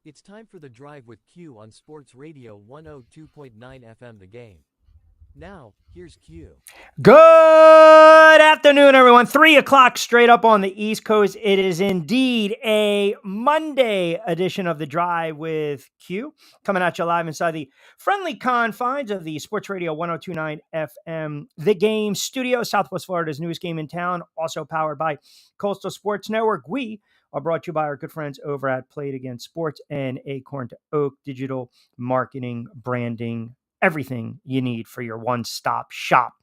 It's time for The Drive with Q on Sports Radio 102.9 FM The Game. Now, here's Q. Good afternoon, everyone. 3 o'clock straight up on the East Coast. It is indeed a Monday edition of The Drive with Q, coming at you live inside the friendly confines of the Sports Radio 102.9 FM The Game studio, Southwest Florida's newest game in town, also powered by Coastal Sports Network. We are brought to you by our good friends over at Play It Again Sports and Acorn to Oak Digital Marketing, Branding, everything you need for your one-stop shop.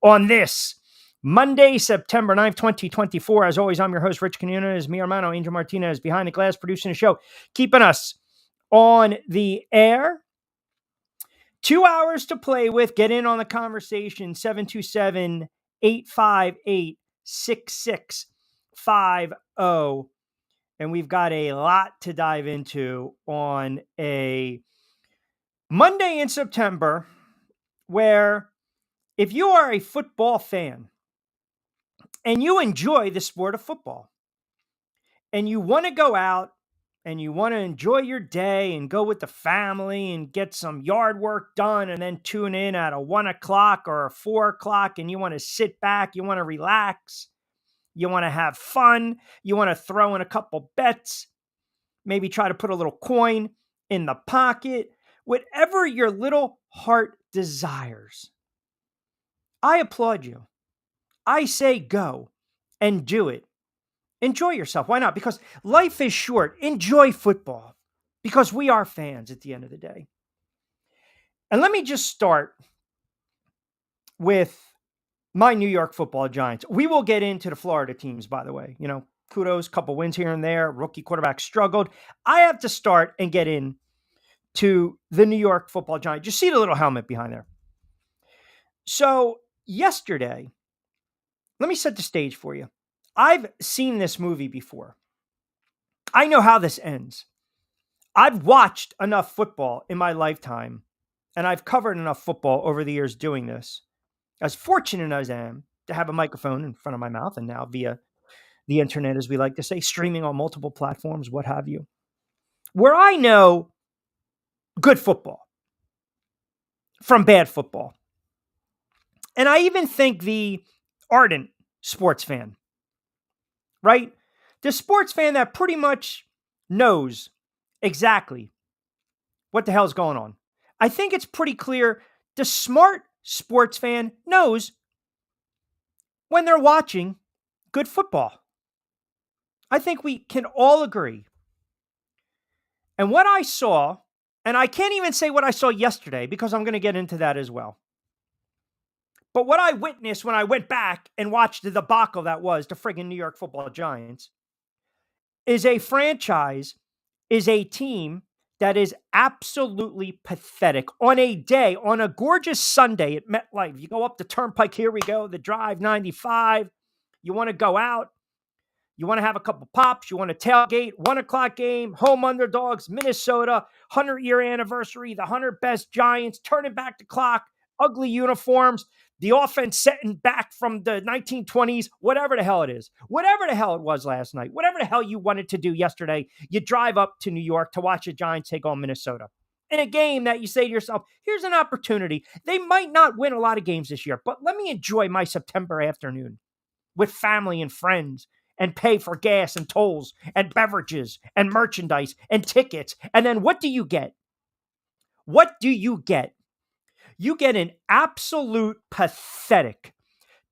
On this Monday, September 9th, 2024, as always, I'm your host, Rich Quinones. Mi hermano, Angel Martinez, behind the glass, producing the show, keeping us on the air. 2 hours to play with. Get in on the conversation, 727-858-6650. And we've got a lot to dive into on a Monday in September, where if you are a football fan and you enjoy the sport of football and you want to go out and you want to enjoy your day and go with the family and get some yard work done and then tune in at a 1 o'clock or a 4 o'clock and you want to sit back, you want to relax, you want to have fun, you want to throw in a couple bets, maybe try to put a little coin in the pocket, whatever your little heart desires, I applaud you. I say go and do it. Enjoy yourself. Why not? Because life is short. Enjoy football because we are fans at the end of the day. And let me just start with my New York Football Giants. We will get into the Florida teams, by the way. You know, kudos, couple wins here and there. Rookie quarterback struggled. I have to start and get in to the New York Football Giants. You see the little helmet behind there. So yesterday, let me set the stage for you. I've seen this movie before. I know how this ends. I've watched enough football in my lifetime, and I've covered enough football over the years doing this. As fortunate as I am to have a microphone in front of my mouth, and now via the internet, as we like to say, streaming on multiple platforms, what have you, where I know good football from bad football. And I even think the ardent sports fan, right? The sports fan that pretty much knows exactly what the hell's going on. I think it's pretty clear the smart sports fan knows when they're watching good football. I think we can all agree. And what I saw, and I can't even say what I saw yesterday because I'm going to get into that as well. But what I witnessed when I went back and watched the debacle that was the friggin' New York Football Giants is a franchise, is a team that is absolutely pathetic. On a day, on a gorgeous Sunday at MetLife, you go up the Turnpike, here we go, the Drive 95. You want to go out. You want to have a couple pops. You want to tailgate. 1 o'clock game, home underdogs, Minnesota, 100-year anniversary, the 100 best Giants, turning back the clock, ugly uniforms, the offense setting back from the 1920s, whatever the hell it is, whatever the hell it was last night, whatever the hell you wanted to do yesterday, you drive up to New York to watch the Giants take on Minnesota. In a game that you say to yourself, here's an opportunity. They might not win a lot of games this year, but let me enjoy my September afternoon with family and friends and pay for gas and tolls and beverages and merchandise and tickets. And then what do you get? What do you get? You get an absolute pathetic,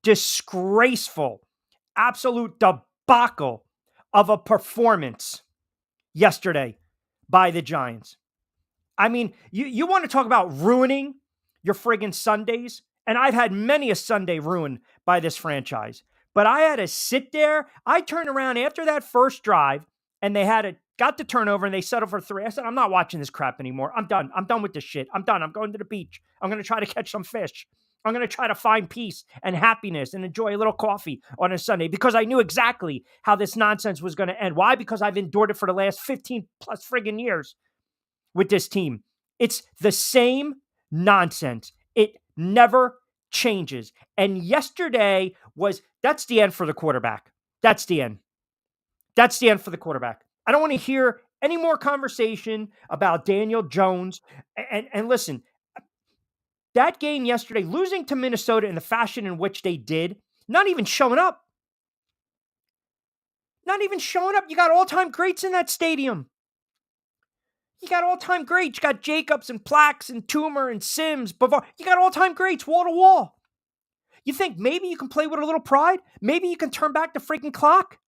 disgraceful, absolute debacle of a performance yesterday by the Giants. I mean, you want to talk about ruining your friggin' Sundays? And I've had many a Sunday ruined by this franchise. But I had to sit there. I turned around after that first drive, and they got the turnover, and they settled for 3. I said, I'm not watching this crap anymore. I'm done. I'm done with this shit. I'm done. I'm going to the beach. I'm going to try to catch some fish. I'm going to try to find peace and happiness and enjoy a little coffee on a Sunday because I knew exactly how this nonsense was going to end. Why? Because I've endured it for the last 15 plus friggin' years with this team. It's the same nonsense. It never changes. And yesterday that's the end for the quarterback. That's the end. That's the end for the quarterback. I don't want to hear any more conversation about Daniel Jones. And listen, that game yesterday, losing to Minnesota in the fashion in which they did, not even showing up. Not even showing up. You got all-time greats in that stadium. You got all-time greats. You got Jacobs and Plax and Toomer and Sims, Bavar. You got all-time greats, wall to wall. You think maybe you can play with a little pride? Maybe you can turn back the freaking clock?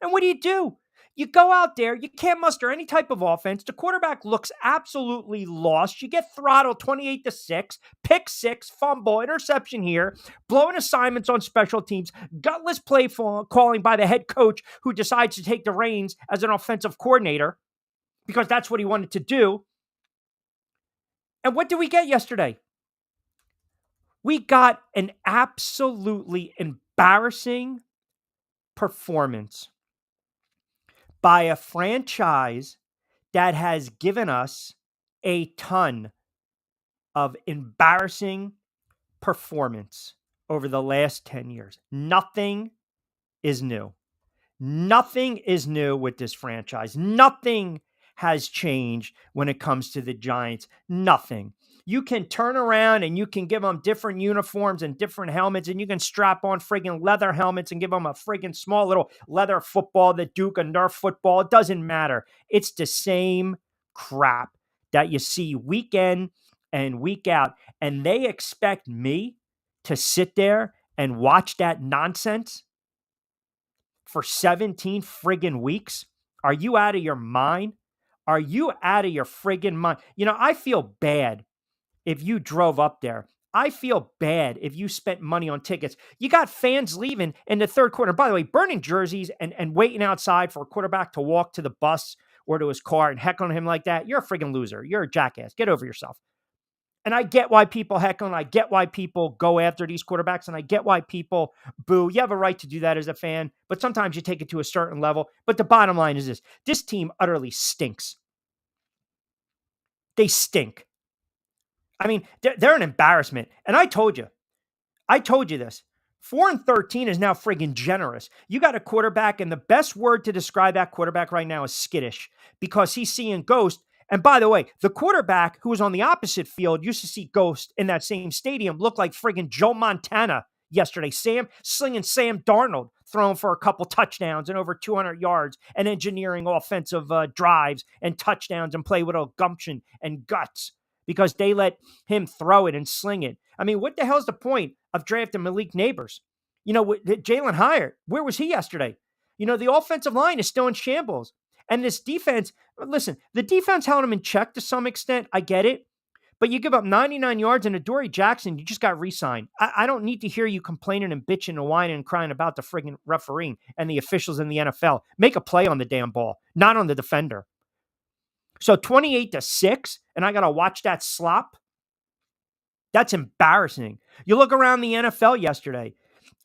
And what do? You go out there, you can't muster any type of offense. The quarterback looks absolutely lost. You get throttled 28-6, pick six, fumble, interception here, blowing assignments on special teams, gutless play calling by the head coach who decides to take the reins as an offensive coordinator because that's what he wanted to do. And what did we get yesterday? We got an absolutely embarrassing performance by a franchise that has given us a ton of embarrassing performance over the last 10 years. Nothing is new. Nothing is new with this franchise. Nothing has changed when it comes to the Giants. Nothing. You can turn around and you can give them different uniforms and different helmets, and you can strap on friggin' leather helmets and give them a friggin' small little leather football, the Duke, a Nerf football. It doesn't matter. It's the same crap that you see week in and week out. And they expect me to sit there and watch that nonsense for 17 friggin' weeks? Are you out of your mind? Are you out of your friggin' mind? You know, I feel bad if you drove up there. I feel bad if you spent money on tickets. You got fans leaving in the third quarter. By the way, burning jerseys and waiting outside for a quarterback to walk to the bus or to his car and heckling him like that. You're a friggin' loser. You're a jackass. Get over yourself. And I get why people heckle, and I get why people go after these quarterbacks, and I get why people boo. You have a right to do that as a fan, but sometimes you take it to a certain level. But the bottom line is this team utterly stinks. They stink. I mean, they're an embarrassment. And I told you this. 4-13 is now friggin' generous. You got a quarterback, and the best word to describe that quarterback right now is skittish because he's seeing ghosts. And by the way, the quarterback who was on the opposite field used to see ghosts in that same stadium look like friggin' Joe Montana yesterday. Slinging Sam Darnold, throwing for a couple touchdowns and over 200 yards and engineering offensive drives and touchdowns and play with a gumption and guts because they let him throw it and sling it. I mean, what the hell's the point of drafting Malik Nabers? You know, Jalen Hyatt, where was he yesterday? You know, the offensive line is still in shambles. And this defense, listen, the defense held him in check to some extent. I get it. But you give up 99 yards and Adoree Jackson, you just got re-signed. I don't need to hear you complaining and bitching and whining and crying about the friggin' refereeing and the officials in the NFL. Make a play on the damn ball, not on the defender. So 28-6, and I got to watch that slop? That's embarrassing. You look around the NFL yesterday.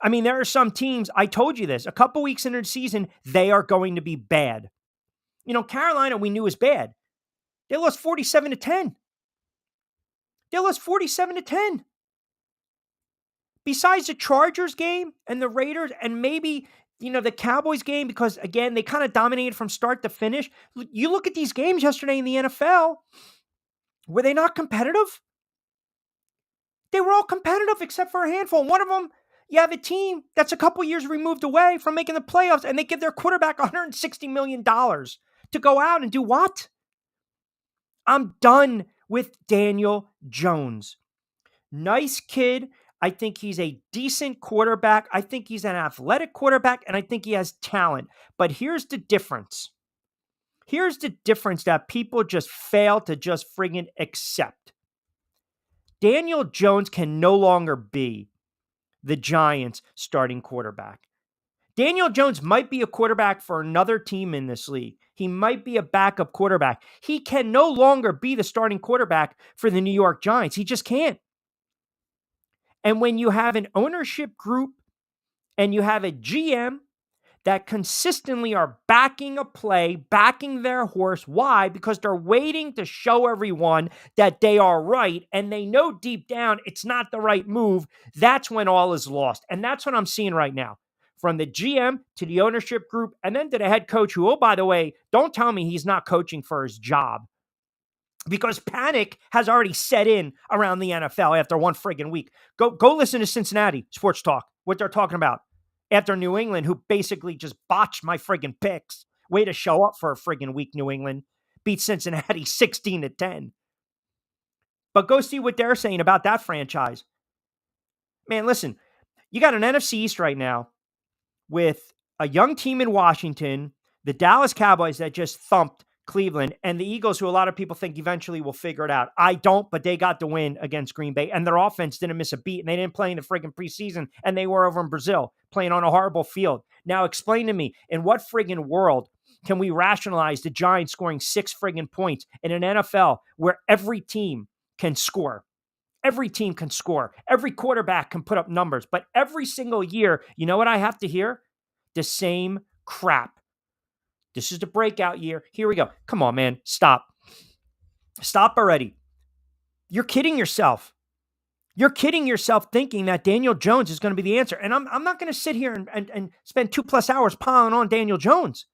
I mean, there are some teams, I told you this, a couple weeks into the season, they are going to be bad. You know, Carolina, we knew was bad. They lost 47-10. They lost 47-10. Besides the Chargers game and the Raiders and maybe, you know, the Cowboys game, because again, they kind of dominated from start to finish. You look at these games yesterday in the NFL, were they not competitive? They were all competitive except for a handful. One of them, you have a team that's a couple years removed away from making the playoffs, and they give their quarterback $160 million to go out and do what? I'm done with Daniel Jones. Nice kid. I think he's a decent quarterback. I think he's an athletic quarterback, and I think he has talent. But here's the difference. Here's the difference that people just fail to just friggin' accept. Daniel Jones can no longer be the Giants' starting quarterback. Daniel Jones might be a quarterback for another team in this league. He might be a backup quarterback. He can no longer be the starting quarterback for the New York Giants. He just can't. And when you have an ownership group and you have a GM that consistently are backing a play, backing their horse. Why? Because they're waiting to show everyone that they are right, and they know deep down it's not the right move. That's when all is lost. And that's what I'm seeing right now from the GM to the ownership group and then to the head coach who, oh, by the way, don't tell me he's not coaching for his job. Because panic has already set in around the NFL after one friggin' week. Go listen to Cincinnati Sports Talk, what they're talking about after New England, who basically just botched my friggin' picks. Way to show up for a friggin' week, New England. Beat Cincinnati 16-10. But go see what they're saying about that franchise. Man, listen, you got an NFC East right now with a young team in Washington, the Dallas Cowboys that just thumped Cleveland, and the Eagles, who a lot of people think eventually will figure it out. I don't, but they got the win against Green Bay, and their offense didn't miss a beat, and they didn't play in the friggin' preseason, and they were over in Brazil playing on a horrible field. Now explain to me, in what friggin' world can we rationalize the Giants scoring 6 friggin' points in an NFL where every team can score? Every team can score. Every quarterback can put up numbers, but every single year, you know what I have to hear? The same crap. This is the breakout year. Here we go. Come on, man. Stop. Stop already. You're kidding yourself. You're kidding yourself thinking that Daniel Jones is going to be the answer. And I'm not going to sit here and spend 2+ hours piling on Daniel Jones.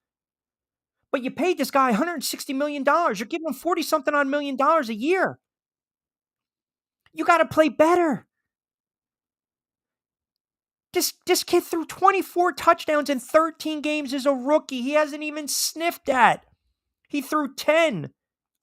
But you paid this guy $160 million. You're giving him 40-something odd million dollars a year. You got to play better. This kid threw 24 touchdowns in 13 games as a rookie. He hasn't even sniffed that. He threw 10,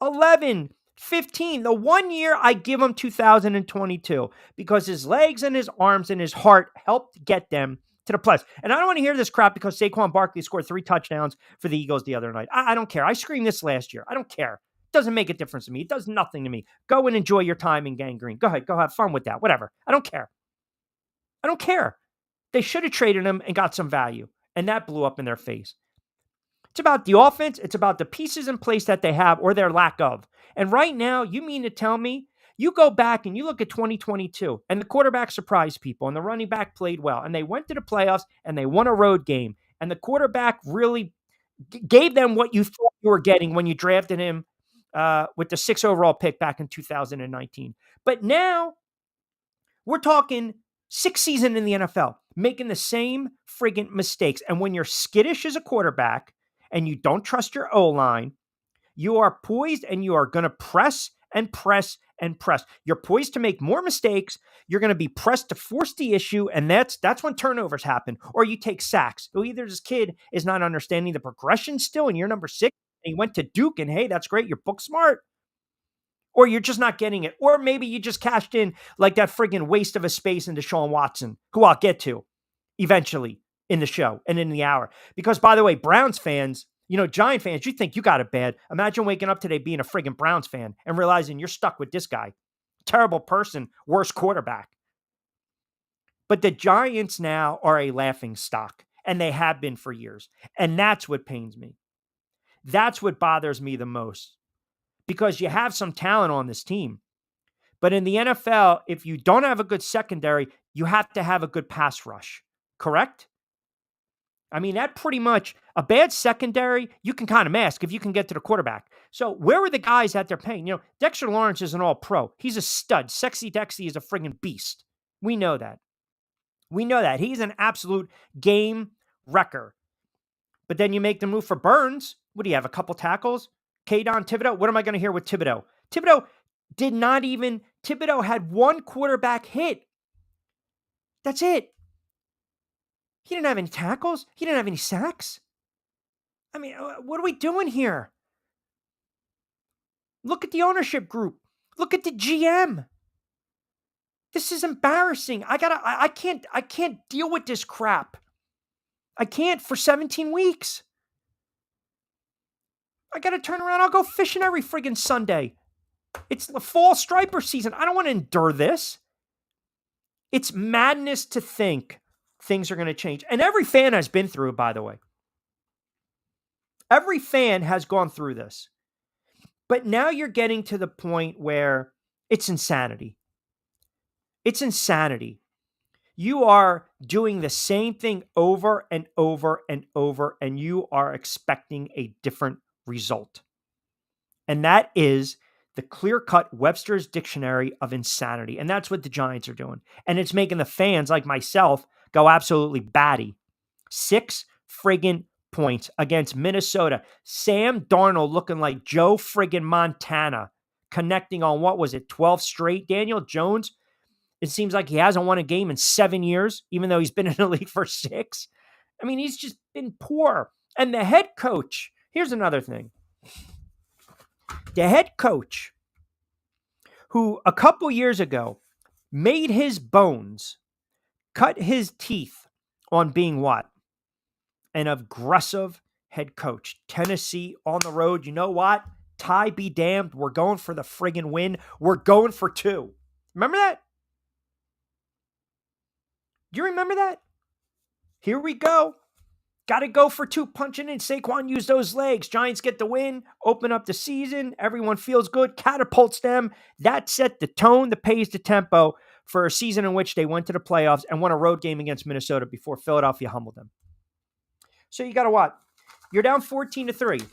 11, 15. The 1 year I give him 2022 because his legs and his arms and his heart helped get them to the playoffs. And I don't want to hear this crap because Saquon Barkley scored 3 touchdowns for the Eagles the other night. I don't care. I screamed this last year. I don't care. It doesn't make a difference to me. It does nothing to me. Go and enjoy your time in Gang Green. Go ahead. Go have fun with that. Whatever. I don't care. I don't care. They should have traded him and got some value, and that blew up in their face. It's about the offense. It's about the pieces in place that they have or their lack of. And right now, you mean to tell me you go back and you look at 2022 and the quarterback surprised people and the running back played well and they went to the playoffs and they won a road game and the quarterback really gave them what you thought you were getting when you drafted him with the 6th overall pick back in 2019. But now we're talking 6th season in the NFL, making the same friggin' mistakes. And when you're skittish as a quarterback and you don't trust your O-line, you are poised and you are going to press and press and press. You're poised to make more mistakes. You're going to be pressed to force the issue. And that's when turnovers happen. Or you take sacks. So either this kid is not understanding the progression still and you're number 6 and he went to Duke and hey, that's great. You're book smart. Or you're just not getting it. Or maybe you just cashed in like that friggin' waste of a space into Deshaun Watson, who I'll get to eventually in the show and in the hour. Because, by the way, Browns fans, Giant fans, you think you got it bad. Imagine waking up today being a friggin' Browns fan and realizing you're stuck with this guy. Terrible person, worst quarterback. But the Giants now are a laughing stock, and they have been for years. And that's what pains me. That's what bothers me the most. Because you have some talent on this team. But in the NFL, if you don't have a good secondary, you have to have a good pass rush. Correct? I mean, that pretty much, a bad secondary, you can kind of mask if you can get to the quarterback. So where are the guys that they're paying? Dexter Lawrence is an all-pro. He's a stud. Sexy Dexy is a friggin' beast. We know that. He's an absolute game wrecker. But then you make the move for Burns. What do you have, a couple tackles? Kayvon Thibodeaux, what am I going to hear with Thibodeaux? Thibodeaux had 1 quarterback hit. That's it. He didn't have any tackles. He didn't have any sacks. I mean, what are we doing here? Look at the ownership group. Look at the GM. This is embarrassing. I can't deal with this crap. I can't for 17 weeks. I got to turn around. I'll go fishing every friggin' Sunday. It's the fall striper season. I don't want to endure this. It's madness to think things are going to change. And every fan has been through it, by the way. Every fan has gone through this. But now you're getting to the point where it's insanity. It's insanity. You are doing the same thing over and over and over, and you are expecting a different result. And that is the clear-cut Webster's Dictionary of insanity. And that's what the Giants are doing. And it's making the fans like myself go absolutely batty. 6 friggin' points against Minnesota. Sam Darnold looking like Joe friggin' Montana, connecting on, what was it, 12 straight? Daniel Jones, it seems like he hasn't won a game in 7 years, even though he's been in the league for 6. I mean, he's just been poor. And the head coach, here's another thing. The head coach, who a couple years ago made his bones, cut his teeth on being what? An aggressive head coach. Tennessee on the road. You know what? Tie be damned. We're going for the friggin' win. We're going for 2. Remember that? Do you remember that? Here we go. Got to go for 2, punching in. Saquon used those legs. Giants get the win, open up the season. Everyone feels good, catapults them. That set the tone, the pace, the tempo for a season in which they went to the playoffs and won a road game against Minnesota before Philadelphia humbled them. So you got to what? You're down 14-3.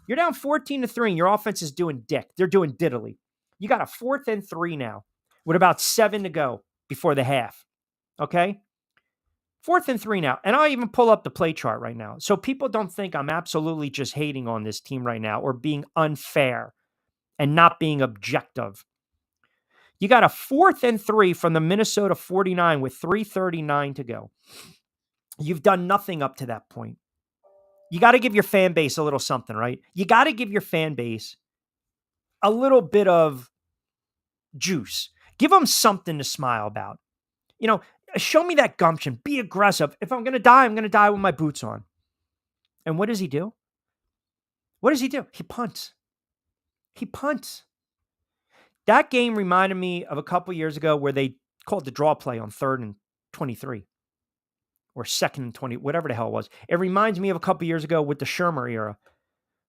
You're down 14-3, and your offense is doing dick. They're doing diddly. You got a 4th and 3 now with about 7 to go before the half. Okay? 4th and 3 now. And I'll even pull up the play chart right now. So people don't think I'm absolutely just hating on this team right now or being unfair and not being objective. You got a 4th and 3 from the Minnesota 49 with 3:39 to go. You've done nothing up to that point. You got to give your fan base a little something, right? You got to give your fan base a little bit of juice. Give them something to smile about. You know, show me that gumption. Be aggressive. If I'm going to die, I'm going to die with my boots on. And what does he do? What does he do? He punts. He punts. That game reminded me of a couple years ago where they called the draw play on 3rd and 23 or 2nd and 20, whatever the hell it was. It reminds me of a couple years ago with the Shermer era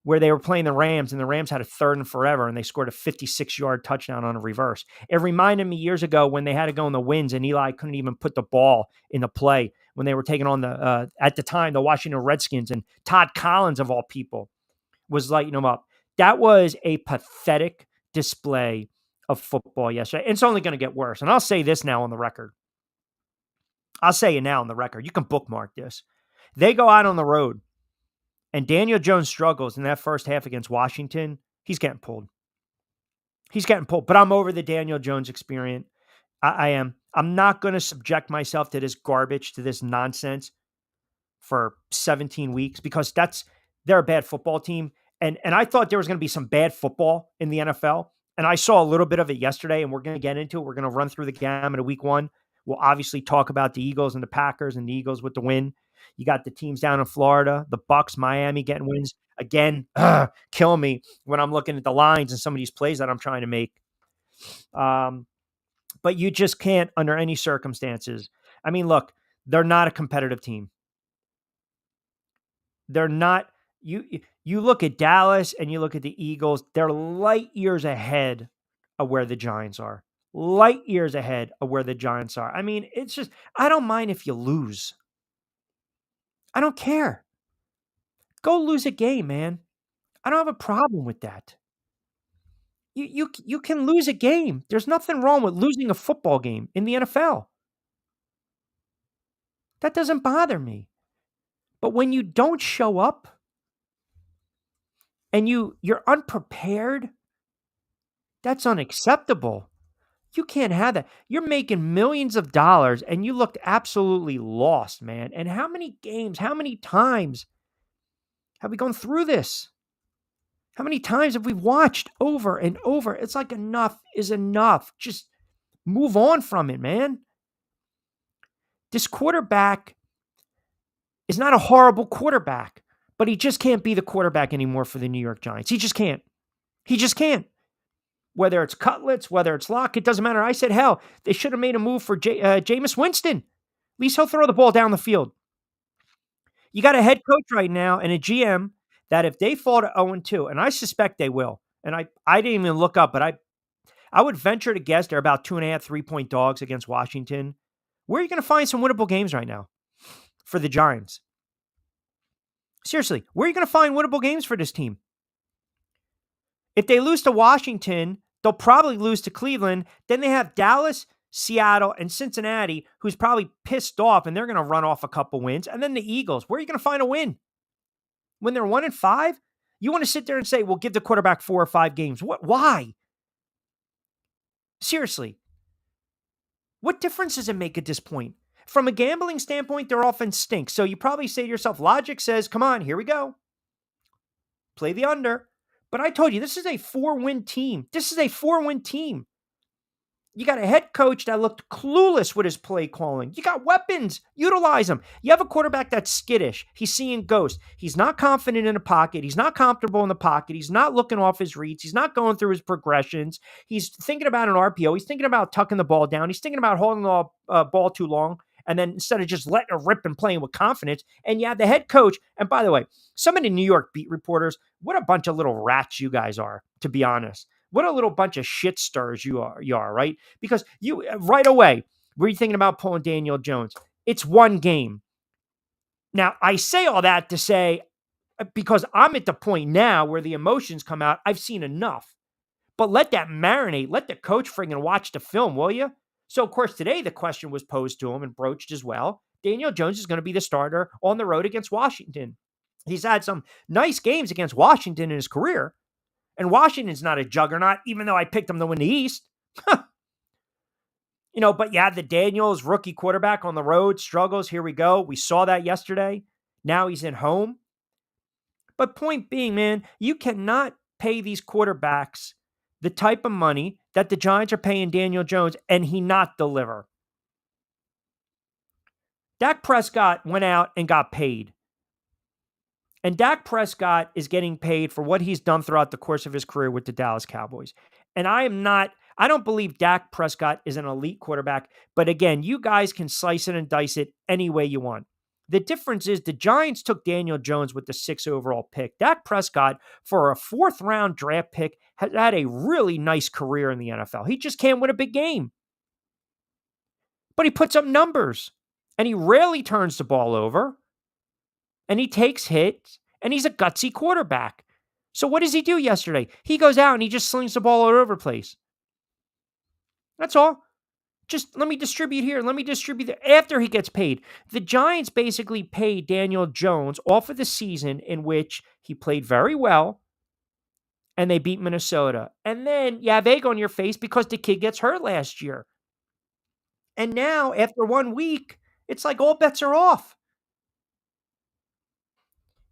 where they were playing the Rams and the Rams had a 3rd and forever and they scored a 56-yard touchdown on a reverse. It reminded me years ago when they had to go in the winds and Eli couldn't even put the ball in the play when they were taking on the, at the time, the Washington Redskins, and Todd Collins of all people was lighting them up. That was a pathetic display of football yesterday. And it's only going to get worse. And I'll say this now on the record. I'll say it now on the record. You can bookmark this. They go out on the road and Daniel Jones struggles in that first half against Washington. He's getting pulled. He's getting pulled. But I'm over the Daniel Jones experience. I am. I'm not going to subject myself to this garbage, to this nonsense for 17 weeks because they're a bad football team. And I thought there was going to be some bad football in the NFL. And I saw a little bit of it yesterday, and we're going to get into it. We're going to run through the gamut of week 1. We'll obviously talk about the Eagles and the Packers and the Eagles with the win. You got the teams down in Florida, the Bucks, Miami getting wins. Again, kill me when I'm looking at the lines and some of these plays that I'm trying to make. But you just can't under any circumstances. I mean, look, they're not a competitive team. They're not. You look at Dallas and you look at the Eagles, they're light years ahead of where the Giants are. Light years ahead of where the Giants are. I mean, it's just, I don't mind if you lose. I don't care. Go lose a game, man. I don't have a problem with that. You can lose a game. There's nothing wrong with losing a football game in the NFL. That doesn't bother me. But when you don't show up and you're unprepared, that's unacceptable. You can't have that. You're making millions of dollars and you looked absolutely lost, man. And how many games, how many times have we gone through this? How many times have we watched over and over? It's like enough is enough. Just move on from it, man. This quarterback is not a horrible quarterback, but he just can't be the quarterback anymore for the New York Giants. He just can't. He just can't. Whether it's Cutlets, whether it's Locke, it doesn't matter. I said, hell, they should have made a move for Jameis Winston. At least he'll throw the ball down the field. You got a head coach right now and a GM that if they fall to 0-2, and I suspect they will, and I didn't even look up, but I would venture to guess they're about 2.5, 3-point dogs against Washington. Where are you going to find some winnable games right now for the Giants? Seriously, where are you going to find winnable games for this team? If they lose to Washington, they'll probably lose to Cleveland. Then they have Dallas, Seattle, and Cincinnati, who's probably pissed off and they're going to run off a couple wins. And then the Eagles. Where are you going to find a win? When they're 1-5? You want to sit there and say, well, give the quarterback 4 or 5 games. What? Why? Seriously. What difference does it make at this point? From a gambling standpoint, their offense stinks. So you probably say to yourself, logic says, come on, here we go. Play the under. But I told you, this is a 4-win team. This is a 4-win team. You got a head coach that looked clueless with his play calling. You got weapons. Utilize them. You have a quarterback that's skittish. He's seeing ghosts. He's not confident in the pocket. He's not comfortable in the pocket. He's not looking off his reads. He's not going through his progressions. He's thinking about an RPO. He's thinking about tucking the ball down. He's thinking about holding the ball too long. And then instead of just letting it rip and playing with confidence, and you have the head coach. And by the way, some of the New York beat reporters, what a bunch of little rats you guys are, to be honest. What a little bunch of shit stirs you are, right? Because you right away, were you thinking about pulling Daniel Jones? It's one game. Now, I say all that to say, because I'm at the point now where the emotions come out, I've seen enough. But let that marinate. Let the coach friggin' watch the film, will you? So, of course, today the question was posed to him and broached as well. Daniel Jones is going to be the starter on the road against Washington. He's had some nice games against Washington in his career. And Washington's not a juggernaut, even though I picked them to win the East. But you have the Daniels rookie quarterback on the road, struggles. Here we go. We saw that yesterday. Now he's at home. But point being, man, you cannot pay these quarterbacks the type of money that the Giants are paying Daniel Jones and he not deliver. Dak Prescott went out and got paid. And Dak Prescott is getting paid for what he's done throughout the course of his career with the Dallas Cowboys. And I don't believe Dak Prescott is an elite quarterback. But again, you guys can slice it and dice it any way you want. The difference is the Giants took Daniel Jones with the 6th overall pick. Dak Prescott, for a 4th round draft pick, has had a really nice career in the NFL. He just can't win a big game. But he puts up numbers. And he rarely turns the ball over. And he takes hits, and he's a gutsy quarterback. So what does he do yesterday? He goes out and he just slings the ball all over the place. That's all. Just let me distribute here. Let me distribute there. After he gets paid. The Giants basically paid Daniel Jones off of the season in which he played very well, and they beat Minnesota. And then you have egg on your face because the kid gets hurt last year. And now, after 1 week, it's like all bets are off.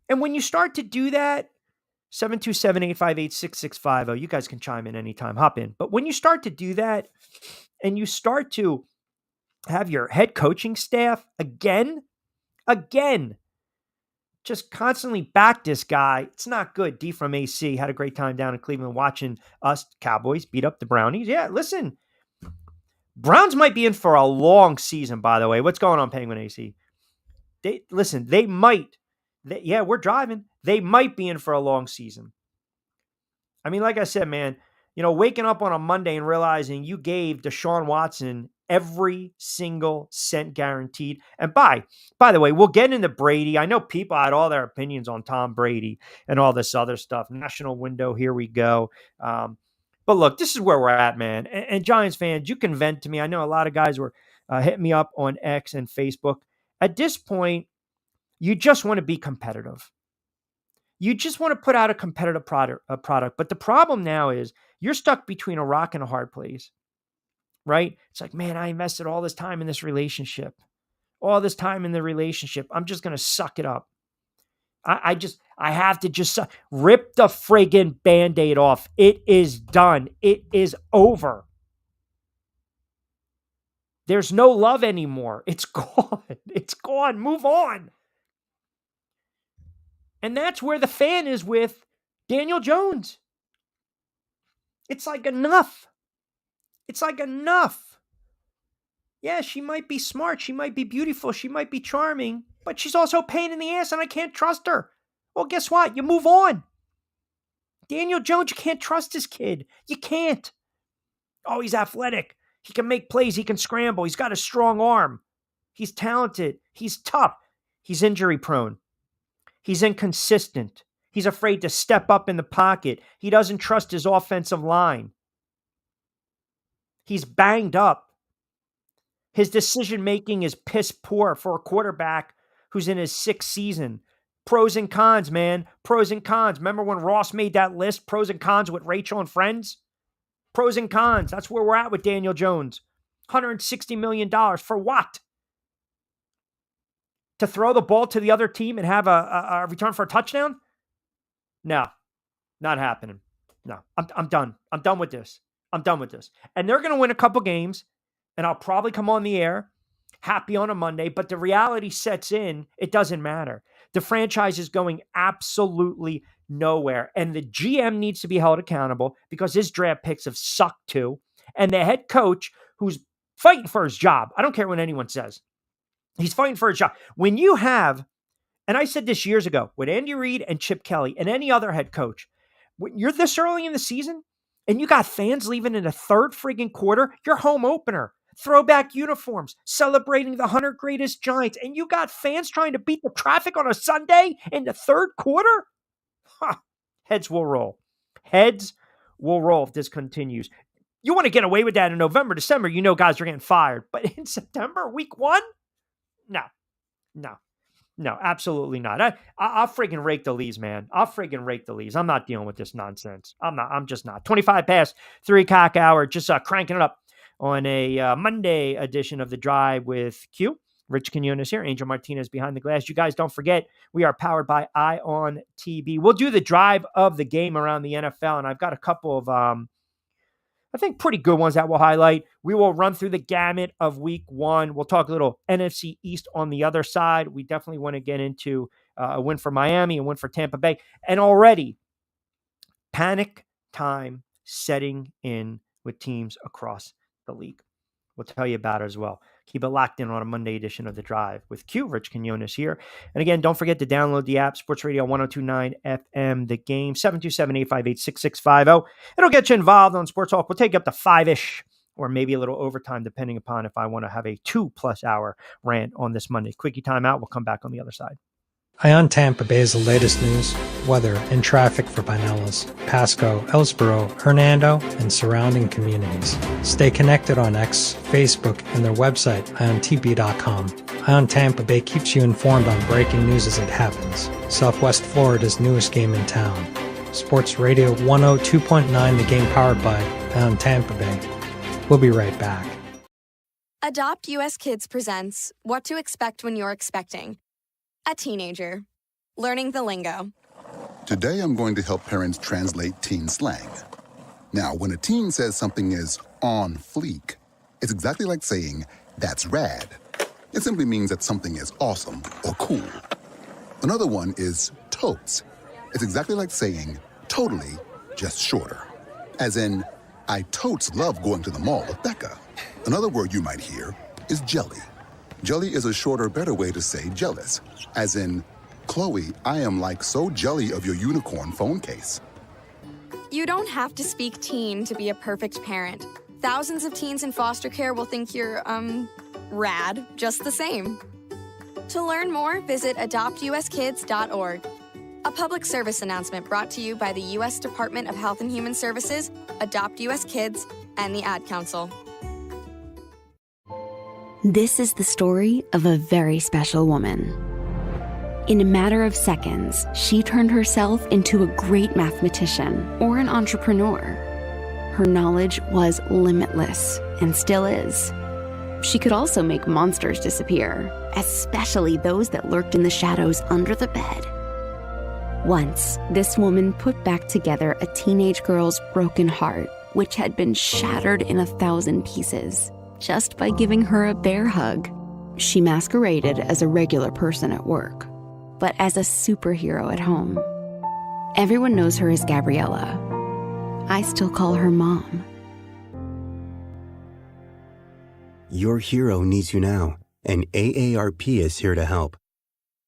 And when you start to do that, 727-858-6650, you guys can chime in anytime, hop in. But when you start to do that and you start to have your head coaching staff again, just constantly back this guy, it's not good. D from AC had a great time down in Cleveland watching us Cowboys beat up the Brownies. Yeah, listen, Browns might be in for a long season, by the way. What's going on, Penguin AC? They might. We're driving. They might be in for a long season. I mean, like I said, man, waking up on a Monday and realizing you gave Deshaun Watson every single cent guaranteed. And by the way, we'll get into Brady. I know people had all their opinions on Tom Brady and all this other stuff. National window, here we go. But look, this is where we're at, man. And Giants fans, you can vent to me. I know a lot of guys were hitting me up on X and Facebook. At this point, you just want to be competitive. You just want to put out a competitive product. But the problem now is you're stuck between a rock and a hard place, right? It's like, man, I invested all this time in this relationship. I'm just going to suck it up. I have to just rip the friggin' Band-Aid off. It is done. It is over. There's no love anymore. It's gone. It's gone. Move on. And that's where the fan is with Daniel Jones. It's like enough. Yeah, she might be smart. She might be beautiful. She might be charming. But she's also a pain in the ass and I can't trust her. Well, guess what? You move on. Daniel Jones, you can't trust this kid. You can't. Oh, he's athletic. He can make plays. He can scramble. He's got a strong arm. He's talented. He's tough. He's injury prone. He's inconsistent. He's afraid to step up in the pocket. He doesn't trust his offensive line. He's banged up. His decision-making is piss poor for a quarterback who's in his 6th season. Pros and cons, man. Pros and cons. Remember when Ross made that list? Pros and cons with Rachel and friends? Pros and cons. That's where we're at with Daniel Jones. $160 million. For what? To throw the ball to the other team and have a return for a touchdown? No, not happening. No, I'm done. I'm done with this. I'm done with this. And they're going to win a couple games, and I'll probably come on the air happy on a Monday, but the reality sets in, it doesn't matter. The franchise is going absolutely nowhere, and the GM needs to be held accountable because his draft picks have sucked too, and the head coach who's fighting for his job, I don't care what anyone says, he's fighting for his job. When you have, and I said this years ago, with Andy Reid and Chip Kelly and any other head coach, when you're this early in the season and you got fans leaving in the third friggin' quarter, your home opener, throwback uniforms, celebrating the 100 greatest Giants, and you got fans trying to beat the traffic on a Sunday in the third quarter? Heads will roll. Heads will roll if this continues. You want to get away with that in November, December, you know guys are getting fired. But in September, week 1? No, absolutely not. I'll friggin' rake the leaves, man. I'll friggin' rake the leaves. I'm not dealing with this nonsense. I'm just not. 25 past 3 o'clock hour, just cranking it up on a Monday edition of The Drive with Q. Rich Quinones here, Angel Martinez behind the glass. You guys don't forget, we are powered by ION TV. We'll do the drive of the game around the NFL, and I've got a couple of, I think, pretty good ones that we'll highlight. We will run through the gamut of week 1. We'll talk a little NFC East on the other side. We definitely want to get into a win for Miami, a win for Tampa Bay, and already panic time setting in with teams across the league. We'll tell you about it as well. Keep it locked in on a Monday edition of The Drive with Q. Rich Quinones here. And again, don't forget to download the app, Sports Radio 102.9 FM, The Game, 727-858-6650. It'll get you involved on Sports Talk. We'll take you up to 5-ish or maybe a little overtime, depending upon if I want to have a 2+ hour rant on this Monday. Quickie timeout. We'll come back on the other side. ION Tampa Bay is the latest news, weather, and traffic for Pinellas, Pasco, Ellsboro, Hernando, and surrounding communities. Stay connected on X, Facebook, and their website, iontp.com. ION Tampa Bay keeps you informed on breaking news as it happens. Southwest Florida's newest game in town. Sports Radio 102.9, the game powered by ION Tampa Bay. We'll be right back. Adopt US Kids presents What to Expect When You're Expecting. A teenager. Learning the lingo. Today I'm going to help parents translate teen slang. Now, when a teen says something is on fleek, it's exactly like saying, that's rad. It simply means that something is awesome or cool. Another one is totes. It's exactly like saying, totally, just shorter. As in, I totes love going to the mall with Becca. Another word you might hear is jelly. Jelly is a shorter, better way to say jealous. As in, Chloe, I am like so jelly of your unicorn phone case. You don't have to speak teen to be a perfect parent. Thousands of teens in foster care will think you're, rad, just the same. To learn more, visit adoptuskids.org. A public service announcement brought to you by the U.S. Department of Health and Human Services, Adopt U.S. Kids, and the Ad Council. This is the story of a very special woman. In a matter of seconds, she turned herself into a great mathematician or an entrepreneur. Her knowledge was limitless and still is. She could also make monsters disappear, especially those that lurked in the shadows under the bed. Once, this woman put back together a teenage girl's broken heart, which had been shattered in 1,000 pieces. Just by giving her a bear hug. She masqueraded as a regular person at work, but as a superhero at home. Everyone knows her as Gabriella. I still call her Mom. Your hero needs you now, and AARP is here to help.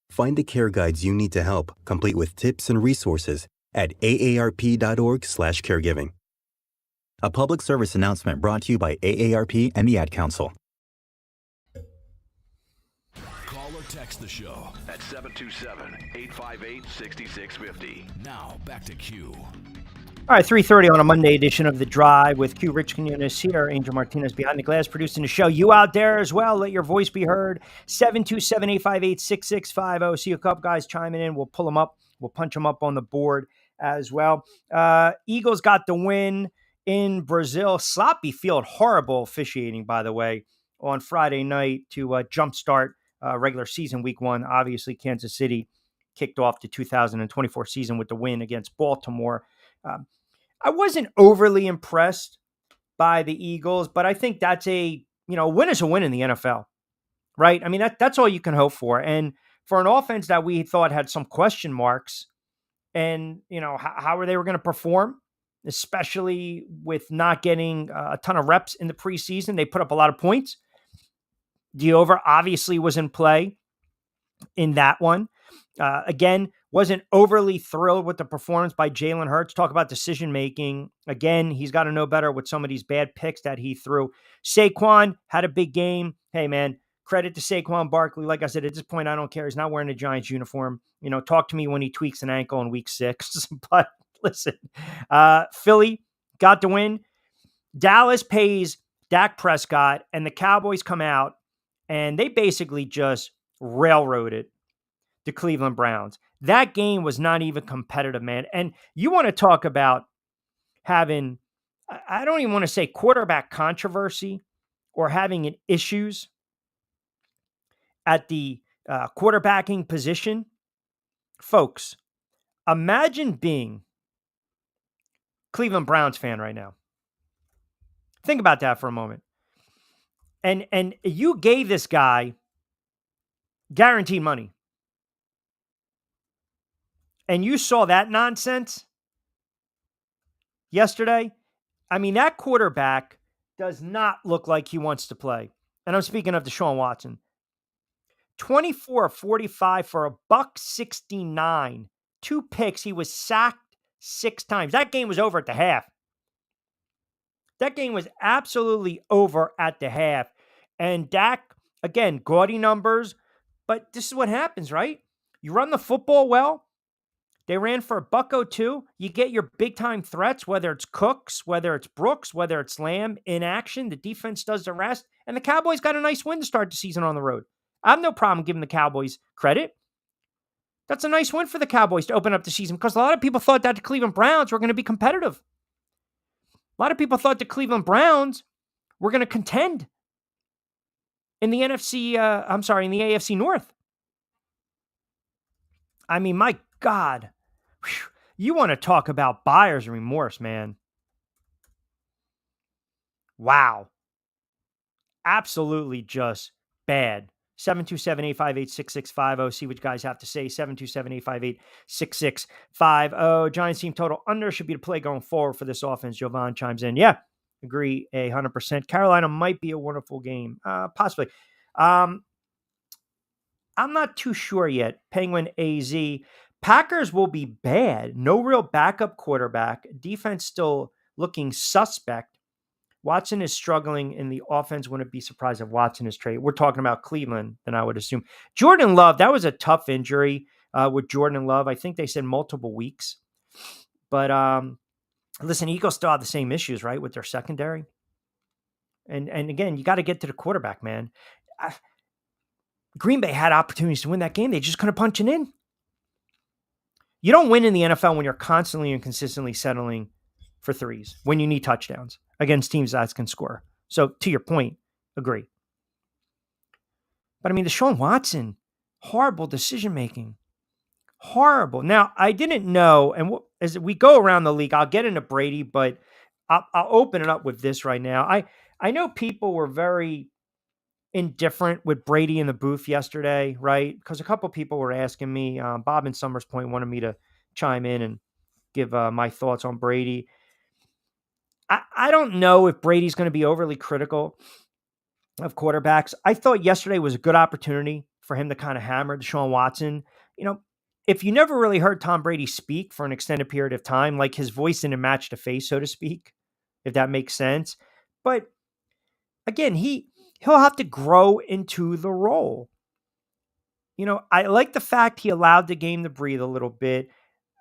Find the care guides you need to help, complete with tips and resources at aarp.org/caregiving. A public service announcement brought to you by AARP and the Ad Council. Call or text the show at 727-858-6650. Now, back to Q. All right, 3:30 on a Monday edition of The Drive with Q. Rich Quinones here, Angel Martinez behind the glass producing the show. You out there as well, let your voice be heard. 727-858-6650. See a couple guys chiming in. We'll pull them up. We'll punch them up on the board as well. Eagles got the win in Brazil. Sloppy field, horrible officiating, by the way, on Friday night to jumpstart regular season week 1. Obviously, Kansas City kicked off the 2024 season with the win against Baltimore. I wasn't overly impressed by the Eagles, but I think that's a win is a win in the NFL, right? I mean, that's all you can hope for. And for an offense that we thought had some question marks and, how they were going to perform, especially with not getting a ton of reps in the preseason, they put up a lot of points. The over obviously was in play in that one. Again, wasn't overly thrilled with the performance by Jalen Hurts. Talk about decision-making. Again, he's got to know better with some of these bad picks that he threw. Saquon had a big game. Hey, man, credit to Saquon Barkley. Like I said, at this point, I don't care. He's not wearing a Giants uniform. Talk to me when he tweaks an ankle in week 6. But listen, Philly got the win. Dallas pays Dak Prescott, and the Cowboys come out, and they basically just railroaded the Cleveland Browns. That game was not even competitive, man. And you want to talk about having, I don't even want to say quarterback controversy or having issues at the quarterbacking position. Folks, imagine being Cleveland Browns fan right now. Think about that for a moment. And you gave this guy guaranteed money. And you saw that nonsense yesterday. I mean, that quarterback does not look like he wants to play. And I'm speaking of Deshaun Watson. 24 of 45 for $169. 2 picks. He was sacked 6 times. That game was over at the half. That game was absolutely over at the half. And Dak, again, gaudy numbers. But this is what happens, right? You run the football well. They ran for $102. You get your big-time threats, whether it's Cooks, whether it's Brooks, whether it's Lamb in action. The defense does the rest. And the Cowboys got a nice win to start the season on the road. I have no problem giving the Cowboys credit. That's a nice win for the Cowboys to open up the season because a lot of people thought that the Cleveland Browns were going to be competitive. A lot of people thought the Cleveland Browns were going to contend in the in the AFC North. I mean, my God. Whew. You want to talk about buyer's remorse, man. Wow. Absolutely just bad. 727-858-6650. See what you guys have to say. 727-858-6650. Giants team total under should be the play going forward for this offense. Jovan chimes in. Yeah, agree 100%. Carolina might be a wonderful game. Possibly. I'm not too sure yet. Penguin AZ. Packers will be bad. No real backup quarterback. Defense still looking suspect. Watson is struggling in the offense. Wouldn't be surprised if Watson is traded. We're talking about Cleveland, then I would assume. Jordan Love, that was a tough injury with Jordan Love. I think they said multiple weeks. But listen, Eagles still have the same issues, right, with their secondary. And again, you got to get to the quarterback, man. Green Bay had opportunities to win that game. They just couldn't punch it in. You don't win in the NFL when you're constantly and consistently settling for threes, when you need touchdowns against teams that can score. So to your point, agree. But I mean, Deshaun Watson, horrible decision-making. Horrible. Now, I didn't know, and as we go around the league, I'll get into Brady, but I'll open it up with this right now. I know people were very indifferent with Brady in the booth yesterday, right? Because a couple people were asking me, Bob in Summers Point wanted me to chime in and give my thoughts on Brady. I don't know if Brady's going to be overly critical of quarterbacks. I thought yesterday was a good opportunity for him to kind of hammer Deshaun Watson. If you never really heard Tom Brady speak for an extended period of time, like his voice didn't match the face, so to speak, if that makes sense. But again, he'll have to grow into the role. I like the fact he allowed the game to breathe a little bit.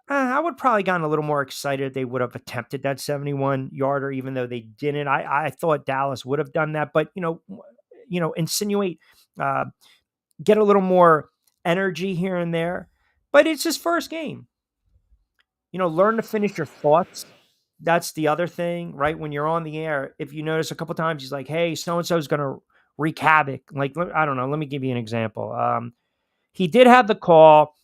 I would probably gotten a little more excited if they would have attempted that 71-yarder, even though they didn't. I thought Dallas would have done that, but insinuate, uh, get a little more energy here and there. But it's his first game. Learn to finish your thoughts. That's the other thing, right? When you're on the air, if you notice a couple times, he's like, "Hey, so and so is going to wreak havoc." Like, I don't know. Let me give you an example. He did have the call.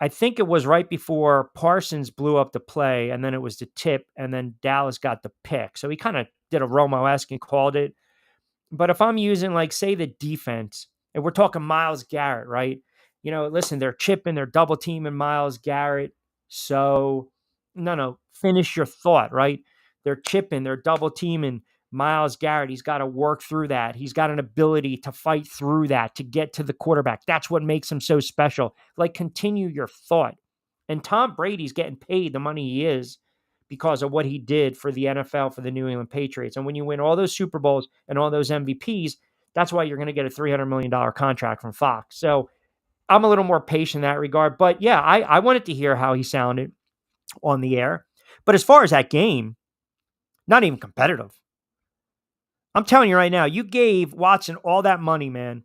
I think it was right before Parsons blew up the play, and then it was the tip, and then Dallas got the pick. So he kind of did a Romo-esque and called it. But if I'm using, like, say, the defense, and we're talking Myles Garrett, right? Listen, they're chipping, they're double teaming Myles Garrett. So, no, finish your thought, right? They're chipping, they're double teaming Myles Garrett. He's got to work through that. He's got an ability to fight through that, to get to the quarterback. That's what makes him so special. Like, continue your thought. And Tom Brady's getting paid the money he is because of what he did for the NFL, for the New England Patriots. And when you win all those Super Bowls and all those MVPs, that's why you're going to get a $300 million contract from Fox. So I'm a little more patient in that regard. But yeah, I wanted to hear how he sounded on the air. But as far as that game, not even competitive. I'm telling you right now, you gave Watson all that money, man.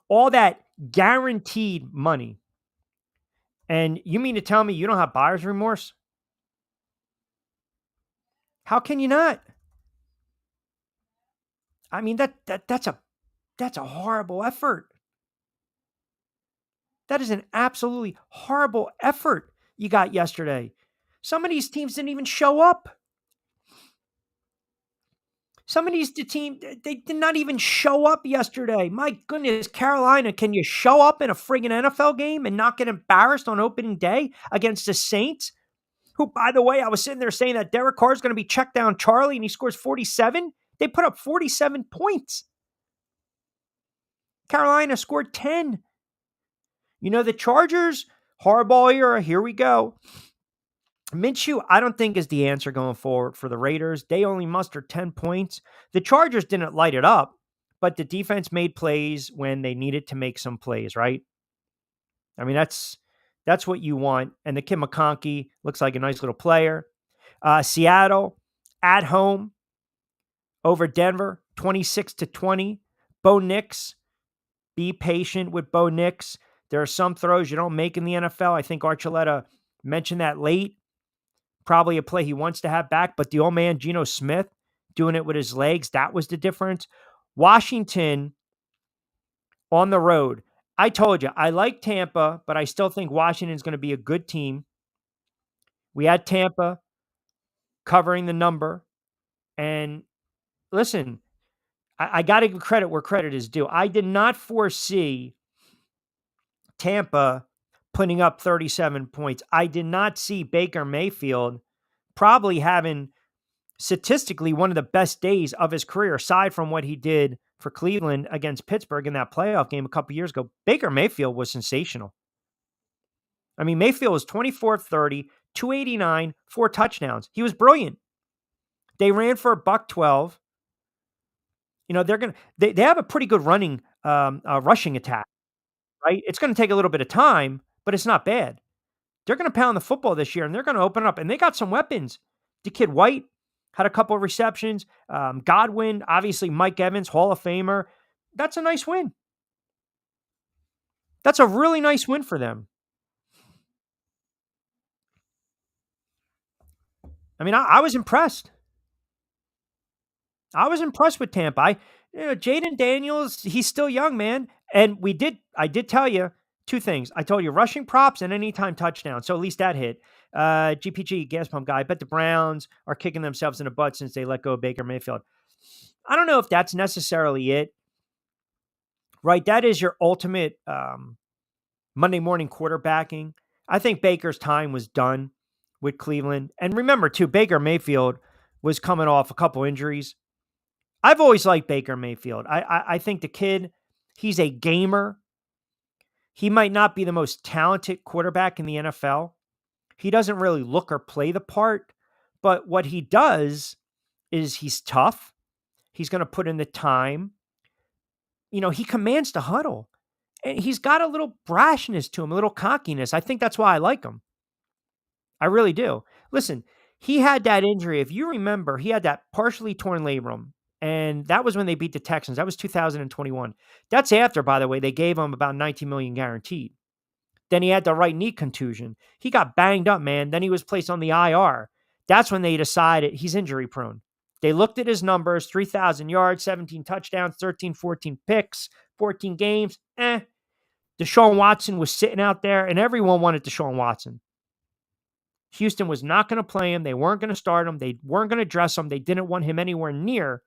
All that guaranteed money. And you mean to tell me you don't have buyer's remorse? How can you not? I mean, that's a horrible effort. That is an absolutely horrible effort you got yesterday. Some of these teams didn't even show up. Some of these teams, they did not even show up yesterday. My goodness, Carolina, can you show up in a friggin' NFL game and not get embarrassed on opening day against the Saints? Who, by the way, I was sitting there saying that Derek Carr is going to be checked down Charlie and he scores 47. They put up 47 points. Carolina scored 10. The Chargers, Harbaugh era, here we go. Minshew, I don't think is the answer going forward for the Raiders. They only mustered 10 points. The Chargers didn't light it up, but the defense made plays when they needed to make some plays, right? I mean, that's what you want. And the kid McConkey looks like a nice little player. Seattle at home over Denver, 26-20. Bo Nix, be patient with Bo Nix. There are some throws you don't make in the NFL. I think Archuleta mentioned that late. Probably a play he wants to have back, but the old man, Geno Smith, doing it with his legs, that was the difference. Washington on the road. I told you, I like Tampa, but I still think Washington's going to be a good team. We had Tampa covering the number. And listen, I got to give credit where credit is due. I did not foresee Tampa putting up 37 points. I did not see Baker Mayfield probably having statistically one of the best days of his career, aside from what he did for Cleveland against Pittsburgh in that playoff game a couple years ago. Baker Mayfield was sensational. I mean, Mayfield was 24-30, 289, 4 touchdowns. He was brilliant. They ran for $112. They have a pretty good rushing attack, right? It's going to take a little bit of time, but it's not bad. They're going to pound the football this year, and they're going to open it up. And they got some weapons. The kid White had a couple of receptions. Godwin, obviously Mike Evans, Hall of Famer. That's a nice win. That's a really nice win for them. I mean, I was impressed. I was impressed with Tampa. Jaden Daniels, he's still young, man. And I did tell you two things. I told you rushing props and anytime touchdown. So at least that hit. GPG, gas pump guy. I bet the Browns are kicking themselves in the butt since they let go of Baker Mayfield. I don't know if that's necessarily it. Right? That is your ultimate Monday morning quarterbacking. I think Baker's time was done with Cleveland. And remember, too, Baker Mayfield was coming off a couple injuries. I've always liked Baker Mayfield. I think the kid, he's a gamer. He might not be the most talented quarterback in the NFL. He doesn't really look or play the part. But what he does is he's tough. He's going to put in the time. He commands the huddle. And he's got a little brashness to him, a little cockiness. I think that's why I like him. I really do. Listen, he had that injury. If you remember, he had that partially torn labrum. And that was when they beat the Texans. That was 2021. That's after, by the way, they gave him about $19 million guaranteed. Then he had the right knee contusion. He got banged up, man. Then he was placed on the IR. That's when they decided he's injury prone. They looked at his numbers, 3,000 yards, 17 touchdowns, 13, 14 picks, 14 games. Deshaun Watson was sitting out there, and everyone wanted Deshaun Watson. Houston was not going to play him. They weren't going to start him. They weren't going to dress him. They didn't want him anywhere near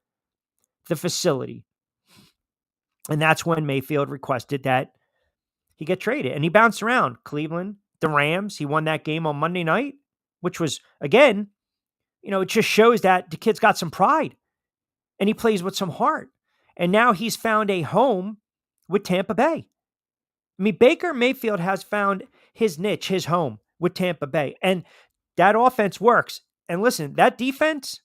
the facility. And that's when Mayfield requested that he get traded. And he bounced around Cleveland, the Rams. He won that game on Monday night, which was, again, it just shows that the kid's got some pride and he plays with some heart. And now he's found a home with Tampa Bay. I mean, Baker Mayfield has found his niche, his home with Tampa Bay. And that offense works. And listen, that defense,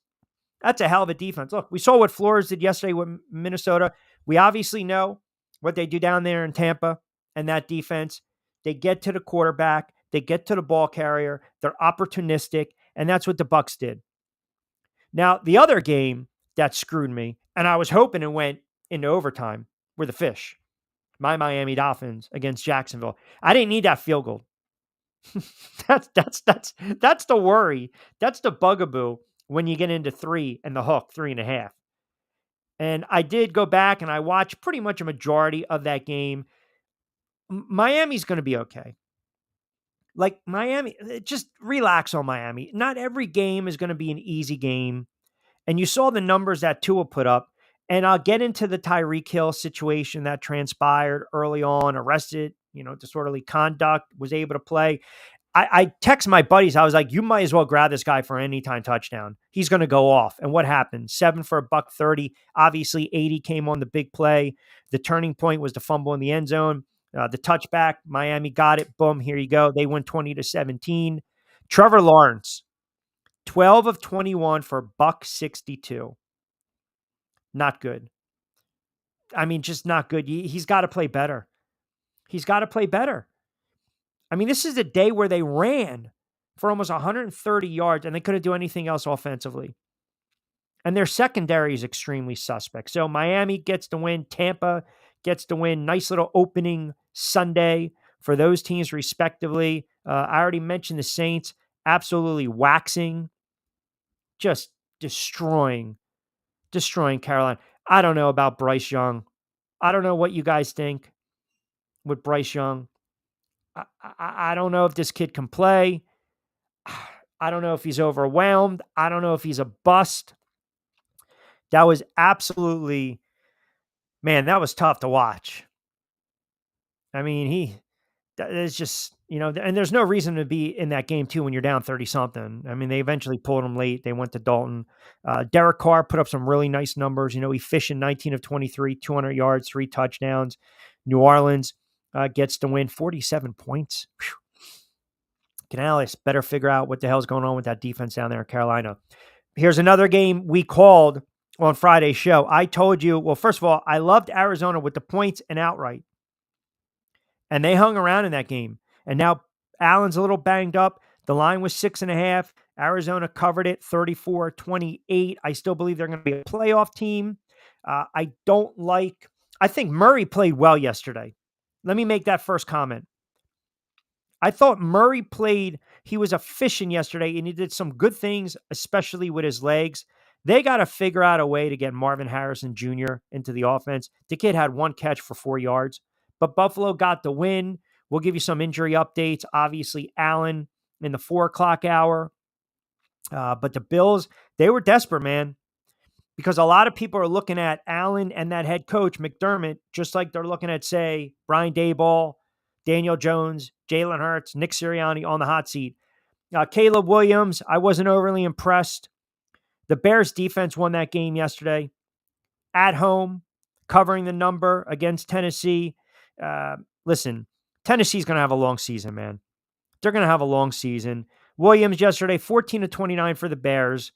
that's a hell of a defense. Look, we saw what Flores did yesterday with Minnesota. We obviously know what they do down there in Tampa and that defense. They get to the quarterback. They get to the ball carrier. They're opportunistic. And that's what the Bucs did. Now, the other game that screwed me, and I was hoping it went into overtime, were the Fish. My Miami Dolphins against Jacksonville. I didn't need that field goal. That's the worry. That's the bugaboo when you get into 3 and the hook, 3.5. And I did go back and I watched pretty much a majority of that game. Miami's going to be okay. Like Miami, just relax on Miami. Not every game is going to be an easy game. And you saw the numbers that Tua put up. And I'll get into the Tyreek Hill situation that transpired early on, arrested, disorderly conduct, was able to play. I text my buddies. I was like, you might as well grab this guy for an anytime touchdown. He's going to go off. And what happened? 7 for $130. Obviously, 80 came on the big play. The turning point was the fumble in the end zone. The touchback, Miami got it. Boom, here you go. They win 20-17. Trevor Lawrence, 12 of 21 for $162. Not good. I mean, just not good. He's got to play better. He's got to play better. I mean, this is a day where they ran for almost 130 yards and they couldn't do anything else offensively. And their secondary is extremely suspect. So Miami gets the win. Tampa gets the win. Nice little opening Sunday for those teams respectively. I already mentioned the Saints absolutely waxing, just destroying Carolina. I don't know about Bryce Young. I don't know what you guys think with Bryce Young. I don't know if this kid can play. I don't know if he's overwhelmed. I don't know if he's a bust. That was absolutely, man, that was tough to watch. I mean, it's just, and there's no reason to be in that game too when you're down 30-something. I mean, they eventually pulled him late. They went to Dalton. Derek Carr put up some really nice numbers. He fished in 19 of 23, 200 yards, 3 touchdowns. New Orleans gets the win, 47 points. Whew. Canales better figure out what the hell's going on with that defense down there in Carolina. Here's another game we called on Friday's show. I told you, well, first of all, I loved Arizona with the points and outright. And they hung around in that game. And now Allen's a little banged up. The line was 6.5. Arizona covered it 34-28. I still believe they're going to be a playoff team. I think Murray played well yesterday. Let me make that first comment. I thought Murray he was efficient yesterday and he did some good things, especially with his legs. They got to figure out a way to get Marvin Harrison Jr. into the offense. The kid had 1 catch for 4 yards, but Buffalo got the win. We'll give you some injury updates. Obviously, Allen in the 4:00 hour. But the Bills, they were desperate, man, because a lot of people are looking at Allen and that head coach, McDermott, just like they're looking at, say, Brian Daboll, Daniel Jones, Jalen Hurts, Nick Sirianni on the hot seat. Caleb Williams, I wasn't overly impressed. The Bears defense won that game yesterday at home, covering the number against Tennessee. Listen, Tennessee's going to have a long season, man. They're going to have a long season. Williams yesterday, 14 of 29 for the Bears.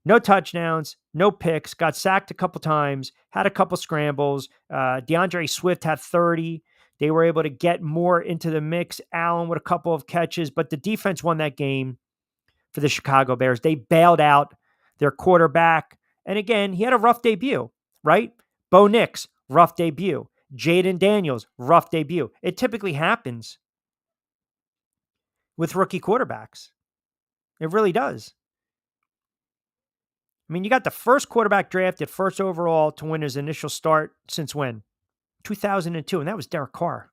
No touchdowns, no picks, got sacked a couple times, had a couple scrambles. DeAndre Swift had 30. They were able to get more into the mix. Allen with a couple of catches, but the defense won that game for the Chicago Bears. They bailed out their quarterback. And again, he had a rough debut, right? Bo Nix, rough debut. Jaden Daniels, rough debut. It typically happens with rookie quarterbacks. It really does. I mean, you got the first quarterback drafted first overall to win his initial start since when? 2002, and that was Derek Carr.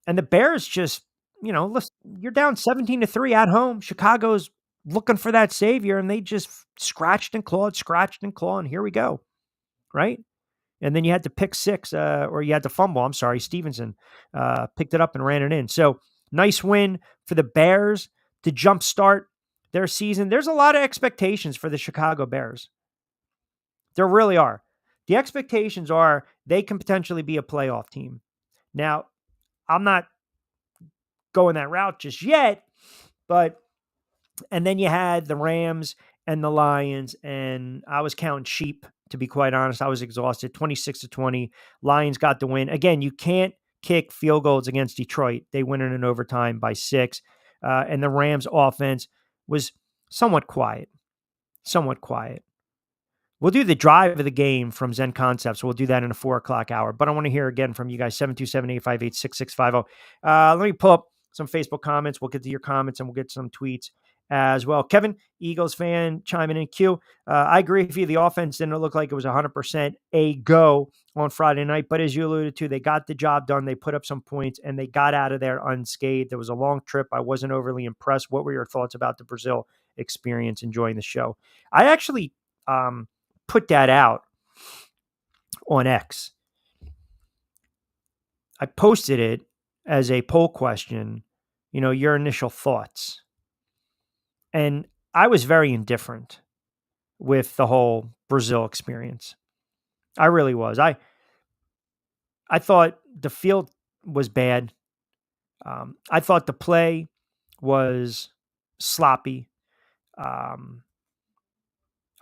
And the Bears just, listen, you're down 17-3 at home. Chicago's looking for that savior, and they just scratched and clawed, and here we go, right? And then you had to pick six, or you had to fumble. I'm sorry, Stevenson picked it up and ran it in. So nice win for the Bears to jumpstart their season. There's a lot of expectations for the Chicago Bears. There really are. The expectations are they can potentially be a playoff team. Now, I'm not going that route just yet, and then you had the Rams and the Lions, and I was counting sheep, to be quite honest. I was exhausted. 26-20. Lions got the win. Again, you can't kick field goals against Detroit. They win in overtime by 6. And the Rams offense was somewhat quiet. We'll do the drive of the game from Zen Concepts. We'll do that in a 4 o'clock hour. But I want to hear again from you guys, 727-858-6650. Let me pull up some Facebook comments. We'll get to your comments and we'll get some tweets as well. Kevin, Eagles fan, chiming in. Q, I agree with you. The offense didn't look like it was 100% a go on Friday night. But as you alluded to, they got the job done. They put up some points and they got out of there unscathed. There was a long trip. I wasn't overly impressed. What were your thoughts about the Brazil experience, enjoying the show? I actually put that out on X. I posted it as a poll question, your initial thoughts. And I was very indifferent with the whole Brazil experience. I really was. I thought the field was bad. I thought the play was sloppy. I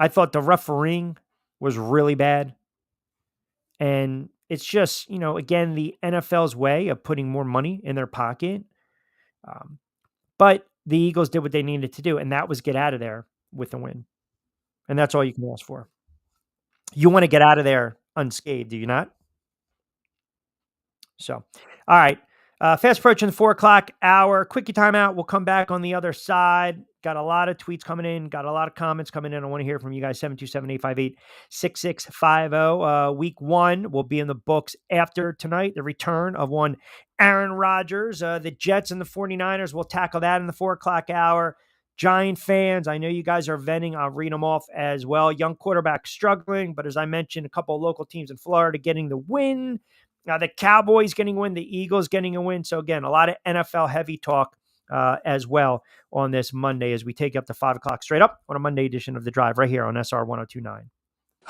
thought the refereeing was really bad. And it's just, again, the NFL's way of putting more money in their pocket. But the Eagles did what they needed to do, and that was get out of there with a win. And that's all you can ask for. You want to get out of there unscathed, do you not? So, all right. Fast approaching the 4 o'clock hour. Quickie timeout. We'll come back on the other side. Got a lot of tweets coming in. Got a lot of comments coming in. I want to hear from you guys. 727-858-6650. Week 1 will be in the books after tonight. The return of one Aaron Rodgers. The Jets and the 49ers. We'll tackle that in the 4 o'clock hour. Giant fans, I know you guys are venting. I'll read them off as well. Young quarterback struggling, but as I mentioned, a couple of local teams in Florida getting the win. The Cowboys getting a win, the Eagles getting a win. So again, a lot of NFL heavy talk as well on this Monday as we take up to 5 o'clock straight up on a Monday edition of The Drive right here on SR 1029.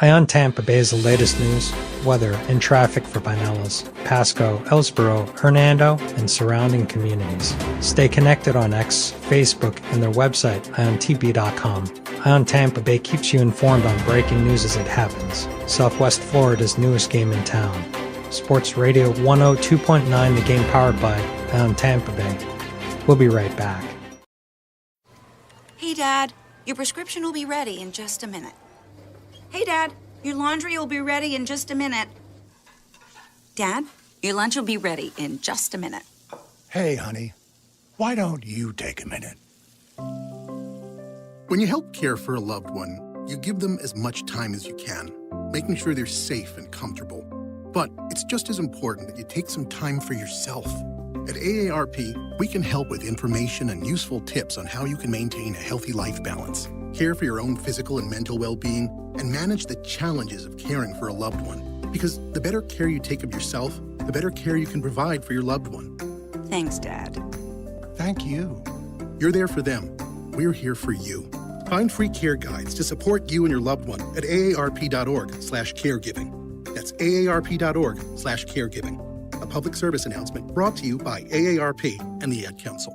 Ion Tampa Bay is the latest news, weather, and traffic for Pinellas, Pasco, Ellsboro, Hernando, and surrounding communities. Stay connected on X, Facebook, and their website, iontp.com. Ion Tampa Bay keeps you informed on breaking news as it happens. Southwest Florida's newest game in town. Sports Radio 102.9, the game powered by Ion Tampa Bay. We'll be right back. Hey, Dad, your prescription will be ready in just a minute. Hey, Dad, your laundry will be ready in just a minute. Dad, your lunch will be ready in just a minute. Hey, honey, why don't you take a minute? When you help care for a loved one, you give them as much time as you can, making sure they're safe and comfortable. But it's just as important that you take some time for yourself. At AARP, we can help with information and useful tips on how you can maintain a healthy life balance, care for your own physical and mental well-being, and manage the challenges of caring for a loved one. Because the better care you take of yourself, the better care you can provide for your loved one. Thanks, Dad. Thank you. You're there for them. We're here for you. Find free care guides to support you and your loved one at aarp.org/caregiving. That's aarp.org/caregiving. A public service announcement brought to you by AARP and the Ad Council.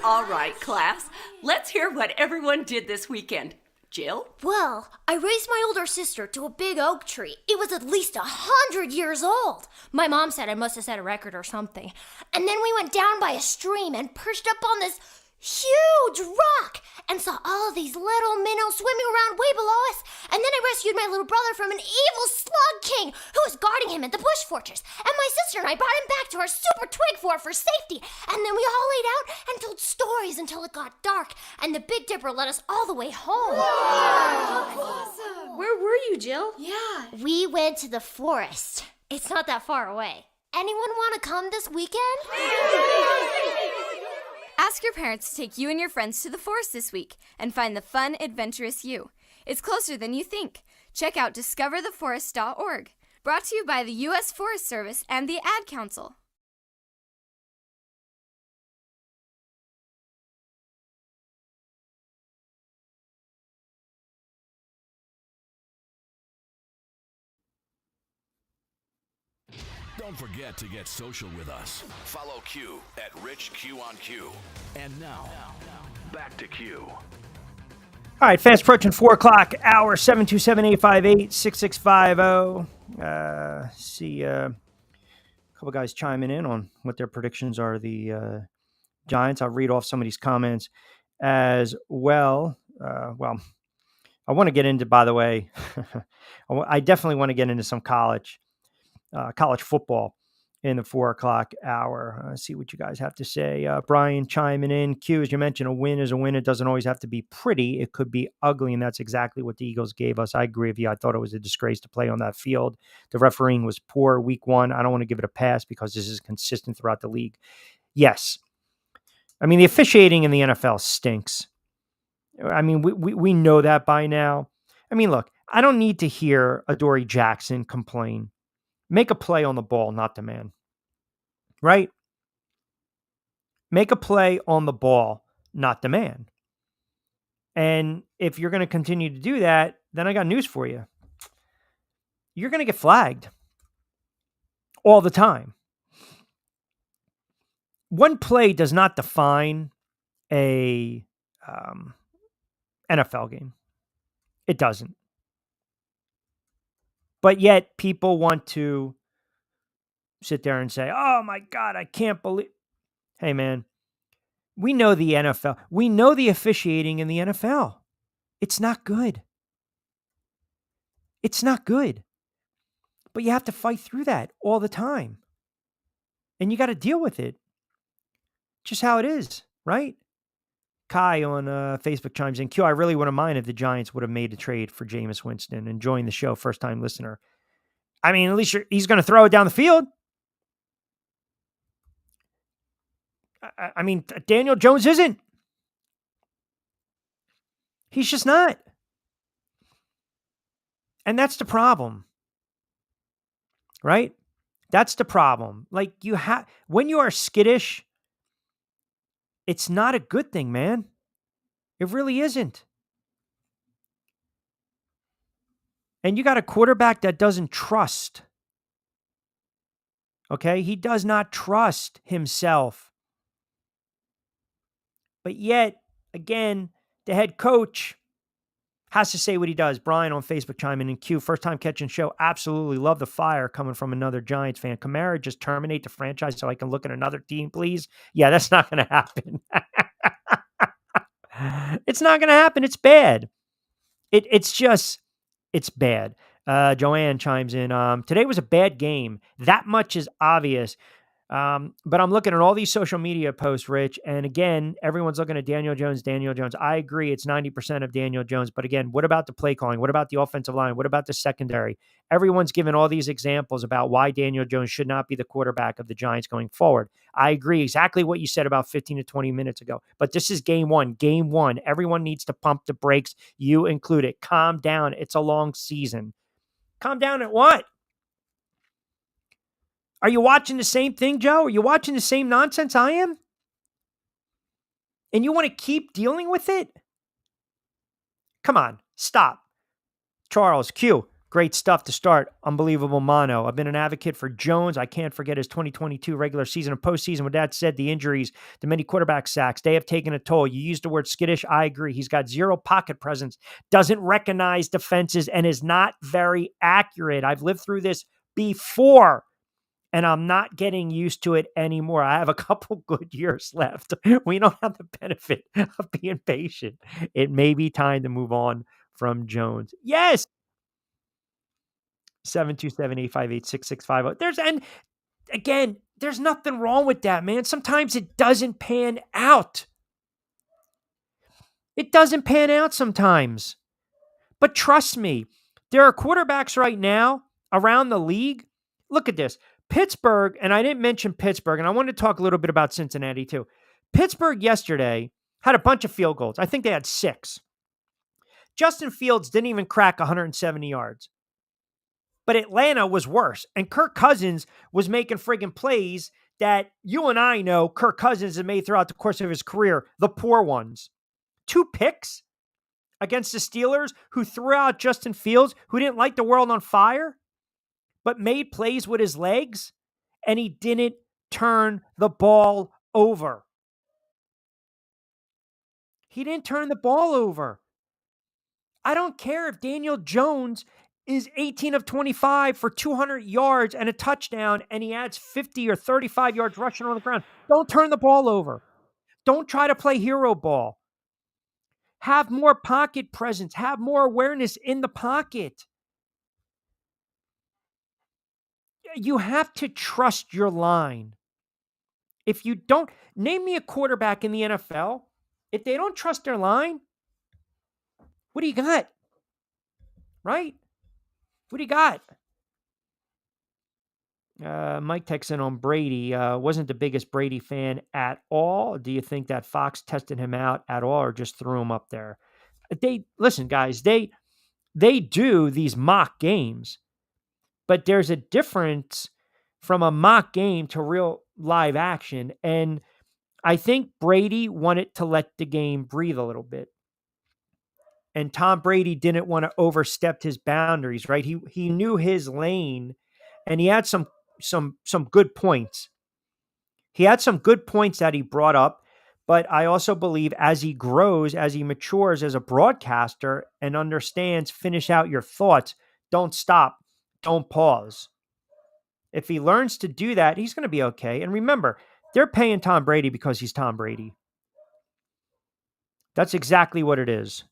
All right, class, let's hear what everyone did this weekend. Jill? Well, I raised my older sister to a big oak tree. It was at least 100 years old. My mom said I must have set a record or something. And then we went down by a stream and perched up on this huge rock and saw all of these little minnows swimming around way below us. And then I rescued my little brother from an evil slug king who was guarding him at the bush fortress. And my sister and I brought him back to our super twig fort for safety. And then we all laid out and told stories until it got dark. And the Big Dipper led us all the way home. Awesome. Where were you, Jill? Yeah. We went to the forest. It's not that far away. Anyone want to come this weekend? Ask your parents to take you and your friends to the forest this week and find the fun, adventurous you. It's closer than you think. Check out discovertheforest.org. Brought to you by the U.S. Forest Service and the Ad Council. Don't forget to get social with us. Follow Q at RichQ on Q. And now, back to Q. All right, fast approaching 4 o'clock hour, 727-858-6650. See a couple guys chiming in on what their predictions are, the Giants. I'll read off some of these comments as well. I want to get into, by the way, I definitely want to get into some college football in the 4 o'clock hour. See what you guys have to say. Brian chiming in. Q, as you mentioned, a win is a win. It doesn't always have to be pretty. It could be ugly, and that's exactly what the Eagles gave us. I agree with you. I thought it was a disgrace to play on that field. The refereeing was poor week one. I don't want to give it a pass because this is consistent throughout the league. Yes. I mean, the officiating in the NFL stinks. I mean, we know that by now. I mean, look, I don't need to hear Adoree Jackson complain. Make a play on the ball, not the man. Right? Make a play on the ball, not the man. And if you're going to continue to do that, then I got news for you. You're going to get flagged all the time. One play does not define a NFL game. It doesn't. But yet people want to sit there and say, oh my God, I can't believe. Hey, man, we know the NFL. We know the officiating in the NFL. It's not good. It's not good. But you have to fight through that all the time. And you got to deal with it. Just how it is, right? Kai on Facebook chimes in. Q, I really wouldn't mind if the Giants would have made a trade for Jameis Winston. Enjoying the show, first-time listener. I mean, at least he's going to throw it down the field. I mean, Daniel Jones isn't. He's just not. And that's the problem. Right? That's the problem. Like, when you are skittish, it's not a good thing, man. It really isn't. And you got a quarterback that doesn't trust. Okay? He does not trust himself. But yet, again, the head coach has to say what he does. Brian on Facebook chiming in. Q, first time catching show. Absolutely love the fire coming from another Giants fan. Kamara, just terminate the franchise so I can look at another team, please. Yeah, that's not going to happen. It's not going to happen. It's bad. It's bad. Joanne chimes in. Today was a bad game. That much is obvious. But I'm looking at all these social media posts, Rich, and again, everyone's looking at Daniel Jones. I agree it's 90% of Daniel Jones. But again, what about the play calling? What about the offensive line? What about the secondary? Everyone's given all these examples about why Daniel Jones should not be the quarterback of the Giants going forward. I agree exactly what you said about 15 to 20 minutes ago. But this is game one. Game one. Everyone needs to pump the brakes, you included. Calm down. It's a long season. Calm down at what? Are you watching the same thing, Joe? Are you watching the same nonsense I am? And you want to keep dealing with it? Come on, stop. Charles, Q, Great stuff to start. Unbelievable mono. I've been an advocate for Jones. I can't forget his 2022 regular season and postseason. With that said, the injuries, the many quarterback sacks, they have taken a toll. You used the word skittish. I agree. He's got zero pocket presence, doesn't recognize defenses, and is not very accurate. I've lived through this before, and I'm not getting used to it anymore. I have a couple good years left. We don't have the benefit of being patient. It may be time to move on from Jones. Yes. 727-858-6650. And again, there's nothing wrong with that, man. Sometimes it doesn't pan out. It doesn't pan out sometimes. But trust me, there are quarterbacks right now around the league. Look at this. Pittsburgh, and I didn't mention Pittsburgh, and I wanted to talk a little bit about Cincinnati too. Pittsburgh yesterday had a bunch of field goals. I think they had 6. Justin Fields didn't even crack 170 yards. But Atlanta was worse. And Kirk Cousins was making friggin' plays that you and I know Kirk Cousins has made throughout the course of his career, the poor ones. 2 picks against the Steelers, who threw out Justin Fields, who didn't light the world on fire, but made plays with his legs, and he didn't turn the ball over. He didn't turn the ball over. I don't care if Daniel Jones is 18 of 25 for 200 yards and a touchdown, and he adds 50 or 35 yards rushing on the ground. Don't turn the ball over. Don't try to play hero ball. Have more pocket presence. Have more awareness in the pocket. You have to trust your line. If you don't, name me a quarterback in the NFL. If they don't trust their line, what do you got? Right? What do you got? Mike texts in on Brady. Wasn't the biggest Brady fan at all. Do you think that Fox tested him out at all or just threw him up there? Listen, guys, they do these mock games, but there's a difference from a mock game to real live action. And I think Brady wanted to let the game breathe a little bit. And Tom Brady didn't want to overstep his boundaries, right? He knew his lane, and he had some good points. He had some good points that he brought up, but I also believe as he grows, as he matures as a broadcaster and understands, finish out your thoughts, don't stop, don't pause. If he learns to do that, he's going to be okay. And remember, they're paying Tom Brady because he's Tom Brady. That's exactly what it is.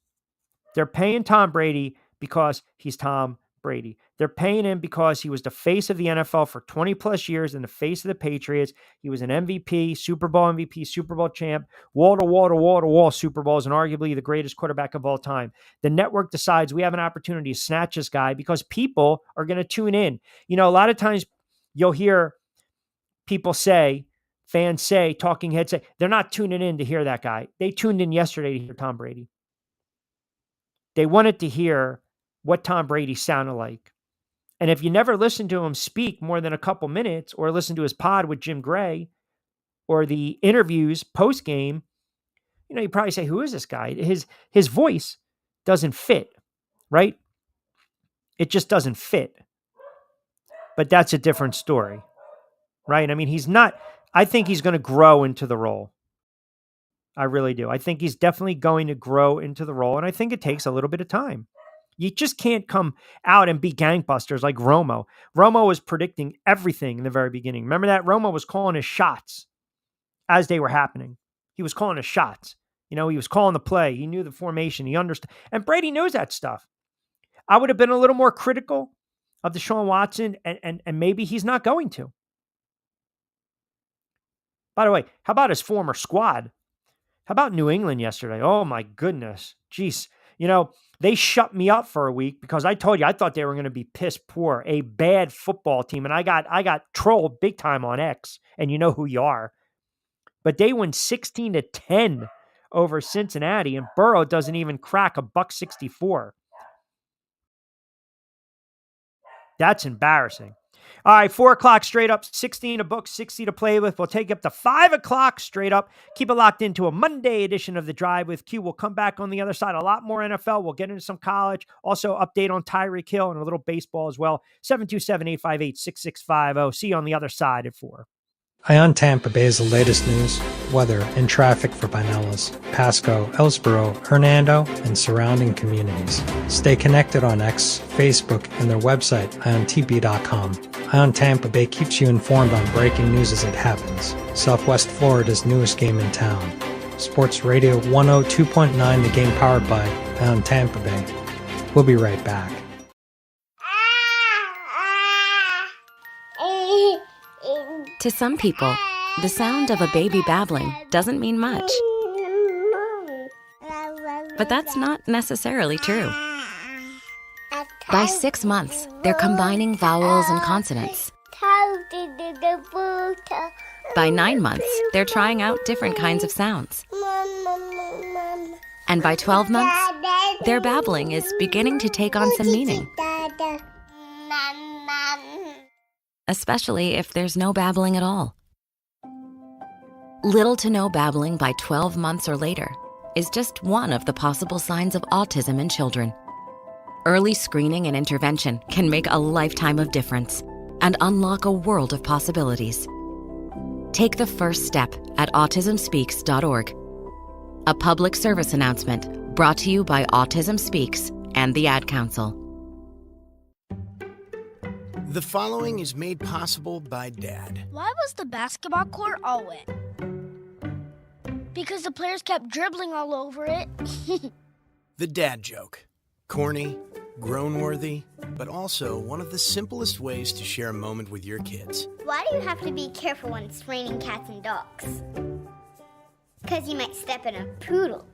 They're paying Tom Brady because he's Tom Brady. They're paying him because he was the face of the NFL for 20 plus years and the face of the Patriots. He was an MVP, Super Bowl MVP, Super Bowl champ, wall-to-wall Super Bowls, and arguably the greatest quarterback of all time. The network decides we have an opportunity to snatch this guy because people are going to tune in. You know, a lot of times you'll hear people say, fans say, talking heads say, they're not tuning in to hear that guy. They tuned in yesterday to hear Tom Brady. They wanted to hear what Tom Brady sounded like. And if you never listen to him speak more than a couple minutes or listen to his pod with Jim Gray or the interviews post-game, you know, you probably say, who is this guy? His voice doesn't fit, right? It just doesn't fit. But that's a different story, right? I mean, I think he's going to grow into the role. I really do. I think he's definitely going to grow into the role, and I think it takes a little bit of time. You just can't come out and be gangbusters like Romo. Romo was predicting everything in the very beginning. Remember that? Romo was calling his shots as they were happening. He was calling his shots. You know, he was calling the play. He knew the formation. He understood. And Brady knows that stuff. I would have been a little more critical of Deshaun Watson, and maybe he's not going to. By the way, how about his former squad? How about New England yesterday? Oh, my goodness. Jeez. You know, they shut me up for a week because I told you I thought they were going to be piss poor, a bad football team. And I got trolled big time on X, and you know who you are. But they win 16-10 over Cincinnati, and Burrow doesn't even crack a $164. That's embarrassing. All right, 4 o'clock straight up, 16 to book, 60 to play with. We'll take you up to 5 o'clock straight up. Keep it locked into a Monday edition of The Drive with Q. We'll come back on the other side. A lot more NFL. We'll get into some college. Also, update on Tyreek Hill and a little baseball as well. 727-858-6650. See you on the other side at 4. Ion Tampa Bay is the latest news, weather, and traffic for Pinellas, Pasco, Ellsboro, Hernando, and surrounding communities. Stay connected on X, Facebook, and their website, iontb.com. Ion Tampa Bay keeps you informed on breaking news as it happens. Southwest Florida's newest game in town. Sports Radio 102.9, the game powered by Ion Tampa Bay. We'll be right back. To some people, the sound of a baby babbling doesn't mean much. But that's not necessarily true. By 6 months, they're combining vowels and consonants. By 9 months, they're trying out different kinds of sounds. And by 12 months, their babbling is beginning to take on some meaning. Especially if there's no babbling at all. Little to no babbling by 12 months or later is just one of the possible signs of autism in children. Early screening and intervention can make a lifetime of difference and unlock a world of possibilities. Take the first step at autismspeaks.org. A public service announcement brought to you by Autism Speaks and the Ad Council. The following is made possible by Dad. Why was the basketball court all wet? Because the players kept dribbling all over it. The dad joke. Corny, grown-worthy, but also one of the simplest ways to share a moment with your kids. Why do you have to be careful when it's raining cats and dogs? Because you might step in a poodle.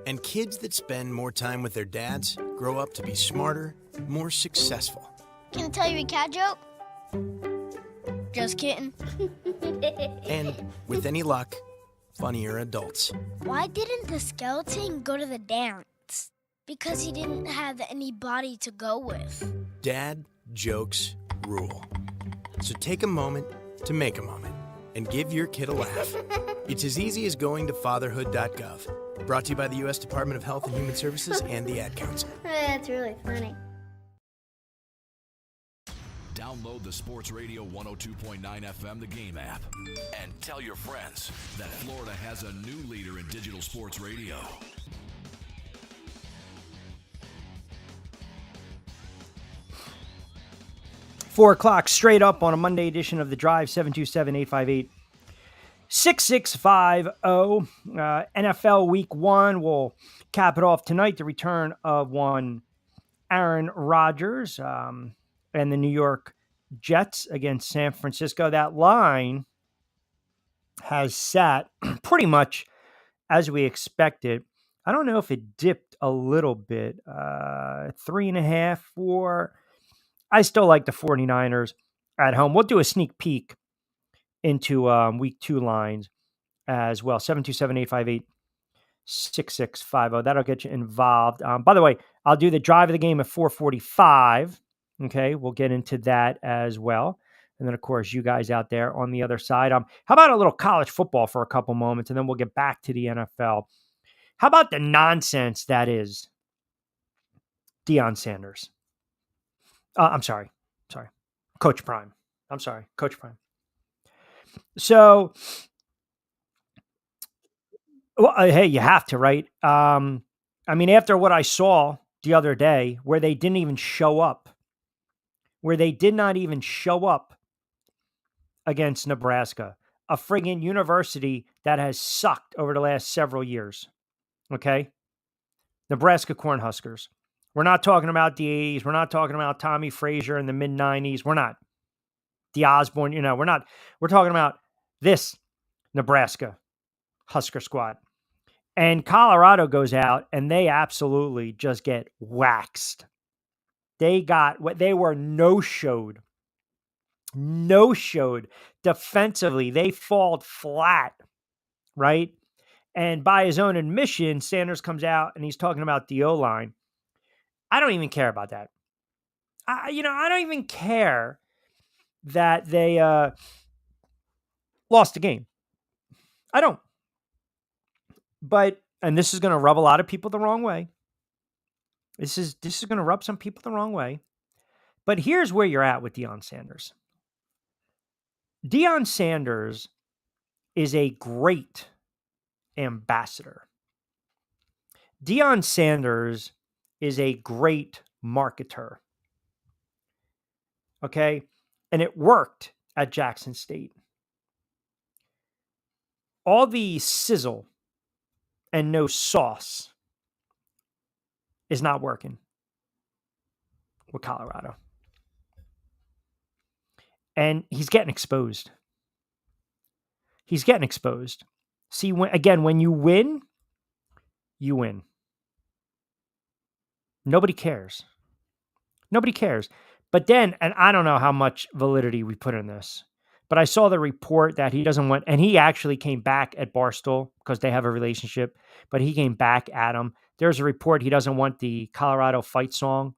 And kids that spend more time with their dads grow up to be smarter, more successful. Can I tell you a cat joke? Just kidding. And, with any luck, funnier adults. Why didn't the skeleton go to the dance? Because he didn't have any body to go with. Dad jokes rule. So take a moment to make a moment and give your kid a laugh. It's as easy as going to fatherhood.gov. Brought to you by the U.S. Department of Health and Human Services and the Ad Council. That's really funny. Download the Sports Radio 102.9 FM, the Game app, and tell your friends that Florida has a new leader in digital sports radio. Four o'clock straight up on a Monday edition of The Drive, 727-858-6650. NFL Week 1 will cap it off tonight. The return of one Aaron Rodgers and the New York Jets against San Francisco. That line has sat pretty much as we expected. I don't know if it dipped a little bit. 3.5, 4. I still like the 49ers at home. We'll do a sneak peek into Week 2 lines as well. 727-858-6650. That'll get you involved. By the way, I'll do the drive of the game at 4:45. Okay, we'll get into that as well. And then, of course, you guys out there on the other side. How about a little college football for a couple moments, and then we'll get back to the NFL. How about the nonsense that is Deion Sanders? I'm sorry. Coach Prime. I'm sorry, Coach Prime. So, well, hey, you have to, right? I mean, after what I saw the other day, where they didn't even show up, where they did not even show up against Nebraska, a friggin' university that has sucked over the last several years. Okay? Nebraska Cornhuskers. We're not talking about the 80s. We're not talking about Tommy Frazier in the mid-90s. We're not. The Osborne, we're not. We're talking about this Nebraska Husker squad. And Colorado goes out, and they absolutely just get waxed. They were no-showed defensively. They fall flat, right? And by his own admission, Sanders comes out and he's talking about the O-line. I don't even care about that. I don't even care that they lost the game. I don't. But, and this is going to rub a lot of people the wrong way. This is going to rub some people the wrong way. But here's where you're at with Deion Sanders. Deion Sanders is a great ambassador. Deion Sanders is a great marketer. Okay? And it worked at Jackson State. All the sizzle and no sauce is not working with Colorado. And he's getting exposed. He's getting exposed. See, when you win, you win. Nobody cares. Nobody cares. But then, and I don't know how much validity we put in this, but I saw the report that he doesn't want, and he actually came back at Barstool because they have a relationship, but he came back at him. There's a report he doesn't want the Colorado fight song.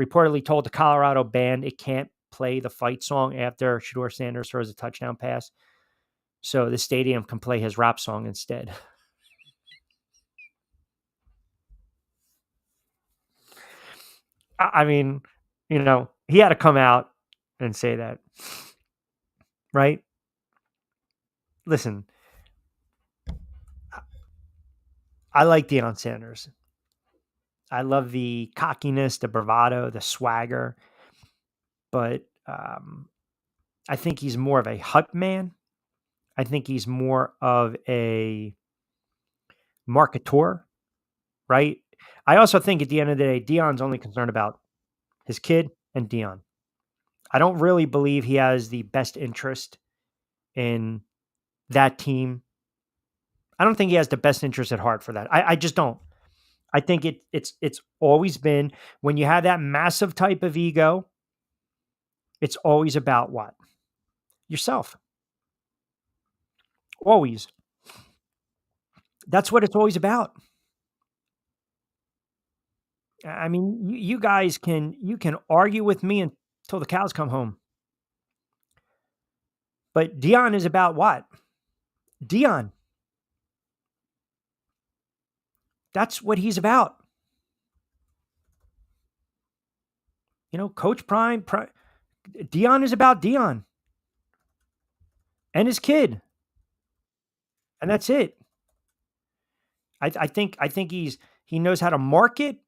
Reportedly told the Colorado band it can't play the fight song after Shedeur Sanders throws a touchdown pass. So the stadium can play his rap song instead. I mean, he had to come out and say that. Right? Listen, I like Deion Sanders. I love the cockiness, the bravado, the swagger. But I think he's more of a hype man. I think he's more of a marketeur, right? I also think at the end of the day, Deion's only concerned about his kid and Deion. I don't really believe he has the best interest in that team. I don't think he has the best interest at heart for that. I just don't. I think it's always been, when you have that massive type of ego, it's always about what? Yourself. Always. That's what it's always about. I mean, you guys can argue with me until the cows come home. But Deion is about what? Deion. That's what he's about. Coach Prime, Deion is about Deion and his kid. And that's it. I think he knows how to market.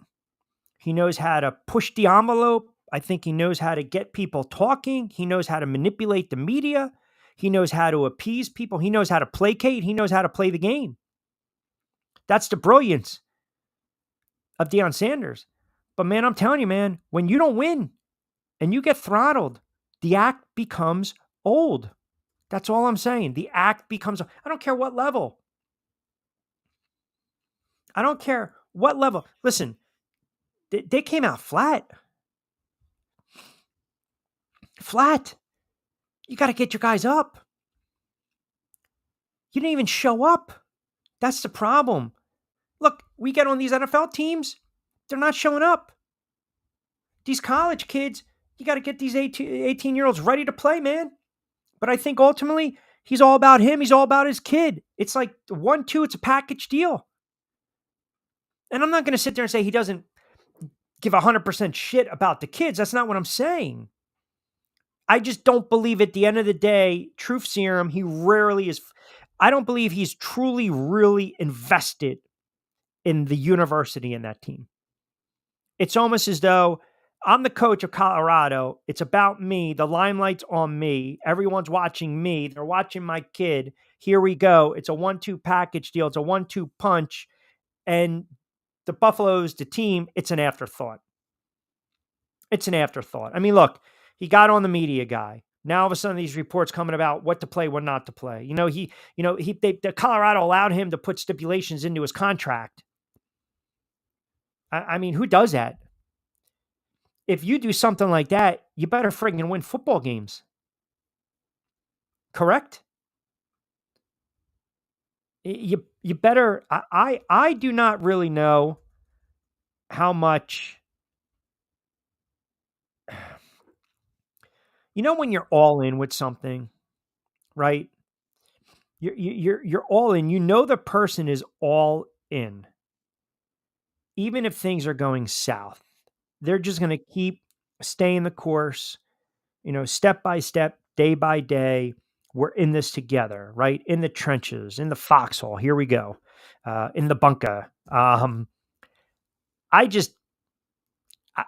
He knows how to push the envelope. I think he knows how to get people talking. He knows how to manipulate the media. He knows how to appease people. He knows how to placate. He knows how to play the game. That's the brilliance of Deion Sanders. But man, I'm telling you, man, when you don't win and you get throttled, the act becomes old. That's all I'm saying. The act becomes, I don't care what level. I don't care what level. Listen, they came out flat. Flat. You got to get your guys up. You didn't even show up. That's the problem. Look, we get on these NFL teams, they're not showing up. These college kids, you got to get these 18-year-olds ready to play, man. But I think ultimately, he's all about him. He's all about his kid. It's like 1-2, it's a package deal. And I'm not going to sit there and say he doesn't give 100% shit about the kids. That's not what I'm saying. I just don't believe at the end of the day, truth serum, he rarely is. I don't believe he's truly, really invested in the university and that team. It's almost as though I'm the coach of Colorado. It's about me. The limelight's on me. Everyone's watching me. They're watching my kid. Here we go. It's a 1-2 package deal. It's a 1-2 punch. And the Buffalo's the team. It's an afterthought. It's an afterthought. I mean, look, he got on the media guy. Now all of a sudden these reports coming about what to play, what not to play. The Colorado allowed him to put stipulations into his contract. I mean, who does that? If you do something like that, you better friggin' win football games. Correct? You better. I do not really know how much You know when you're all in with something, right? You're all in. You know the person is all in, even if things are going south. They're just going to keep staying the course, step by step, day by day. We're in this together, right? In the trenches, in the foxhole. Here we go. In the bunker.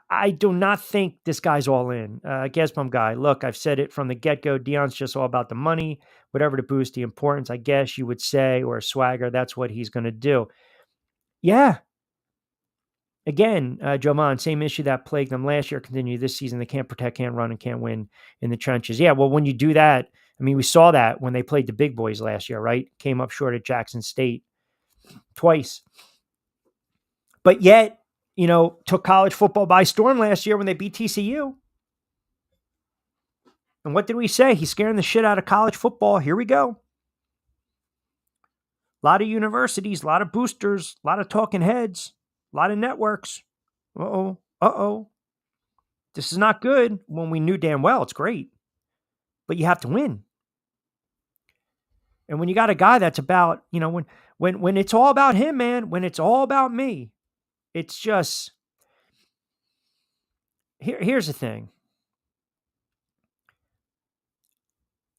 I do not think this guy's all in. Gesbum guy, look, I've said it from the get-go. Dion's just all about the money, whatever to boost the importance, I guess you would say, or a swagger. That's what he's going to do. Yeah. Again, Joman, same issue that plagued them last year, continue this season. They can't protect, can't run, and can't win in the trenches. Yeah, well, when you do that, I mean, we saw that when they played the big boys last year, right? Came up short at Jackson State twice. But yet, took college football by storm last year when they beat TCU. And what did we say? He's scaring the shit out of college football. Here we go. A lot of universities, a lot of boosters, a lot of talking heads, a lot of networks. Uh-oh. This is not good when we knew damn well it's great. But you have to win. And when you got a guy that's about, when it's all about him, man, when it's all about me, it's just, here's the thing.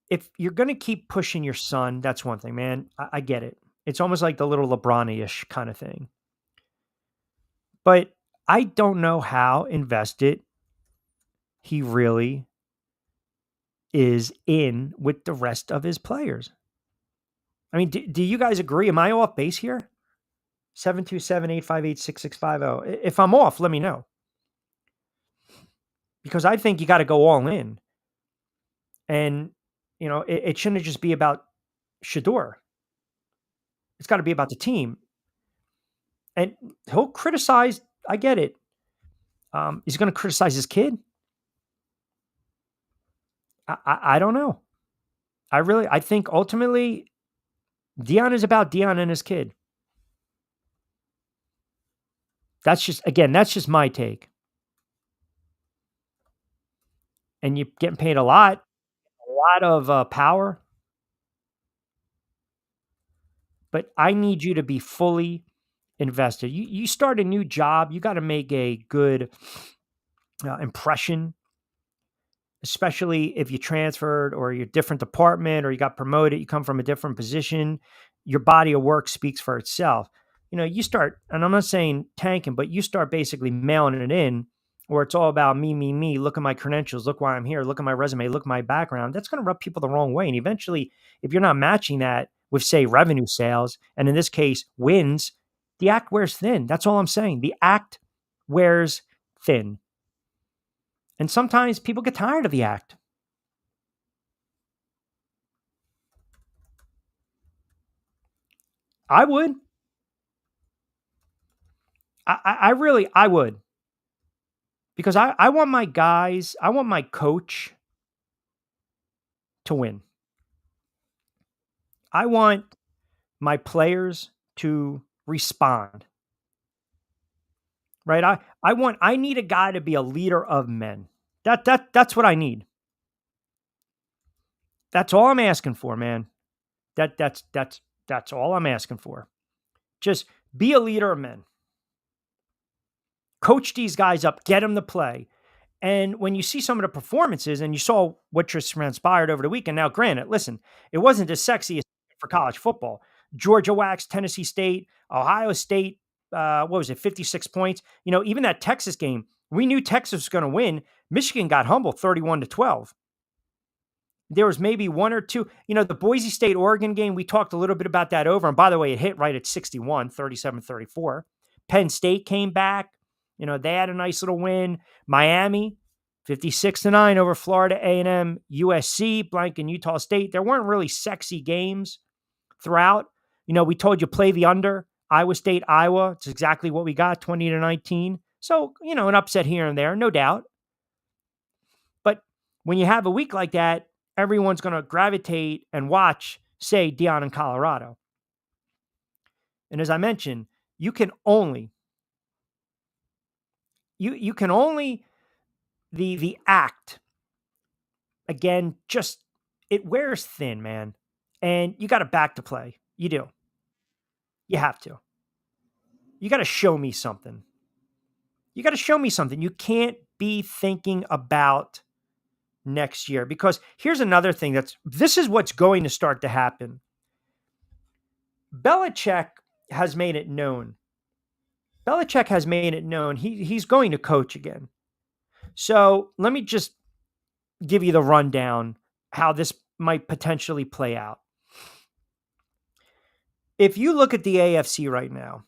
If you're going to keep pushing your son, that's one thing, man. I get it. It's almost like the little LeBron-ish kind of thing. But I don't know how invested he really is in with the rest of his players. I mean, do you guys agree? Am I off base here? 727-858-6650. If I'm off, let me know. Because I think you got to go all in. And, it shouldn't just be about Shedeur. It's got to be about the team. And he'll criticize, I get it. He's going to criticize his kid. I don't know. I think ultimately Dion is about Dion and his kid. That's just my take. And you're getting paid a lot of power. But I need you to be fully invested. You start a new job, you got to make a good impression, especially if you transferred or you're a different department or you got promoted, you come from a different position. Your body of work speaks for itself. You start, and I'm not saying tanking, but you start basically mailing it in, where it's all about me. Look at my credentials. Look why I'm here. Look at my resume. Look at my background. That's going to rub people the wrong way. And eventually, if you're not matching that with, say, revenue sales, and in this case, wins, the act wears thin. That's all I'm saying. The act wears thin. And sometimes people get tired of the act. I would. I would. Because I want my guys, I want my coach to win. I want my players to respond. Right? I need a guy to be a leader of men. That's what I need. That's all I'm asking for, man. That's all I'm asking for. Just be a leader of men. Coach these guys up, get them to play. And when you see some of the performances and you saw what just transpired over the weekend, now granted, listen, it wasn't as sexy as for college football. Georgia waxed Tennessee State, Ohio State, 56 points. Even that Texas game, we knew Texas was going to win. Michigan got humbled 31-12. There was maybe one or two, the Boise State, Oregon game, we talked a little bit about that over. And by the way, it hit right at 61, 37-34. Penn State came back. They had a nice little win. Miami, 56-9 over Florida A&M, USC, blanking Utah State. There weren't really sexy games throughout. We told you play the under. Iowa State, Iowa. It's exactly what we got, 20-19. So, an upset here and there, no doubt. But when you have a week like that, everyone's going to gravitate and watch, say, Dion in Colorado. And as I mentioned, you can only the act again, just it wears thin, man. And you got to back to play. You do. You have to. You got to show me something. You got to show me something. You can't be thinking about next year, because here's another thing this is what's going to start to happen. Belichick has made it known. He's going to coach again. So let me just give you the rundown how this might potentially play out. If you look at the AFC right now,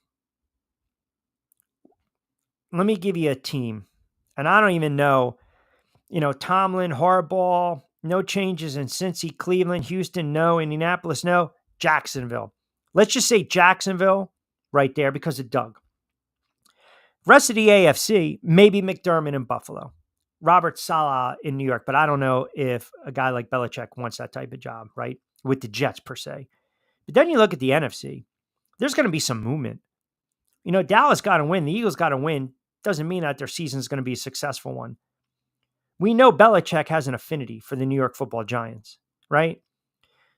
let me give you a team. And I don't even know, Tomlin, Harbaugh, no changes in Cincy, Cleveland, Houston, no, Indianapolis, no, Jacksonville. Let's just say Jacksonville right there because of Doug. Rest of the AFC, maybe McDermott in Buffalo, Robert Saleh in New York, but I don't know if a guy like Belichick wants that type of job, right? With the Jets per se. But then you look at the NFC, there's going to be some movement. Dallas got to win. The Eagles got to win. Doesn't mean that their season is going to be a successful one. We know Belichick has an affinity for the New York Football Giants, right?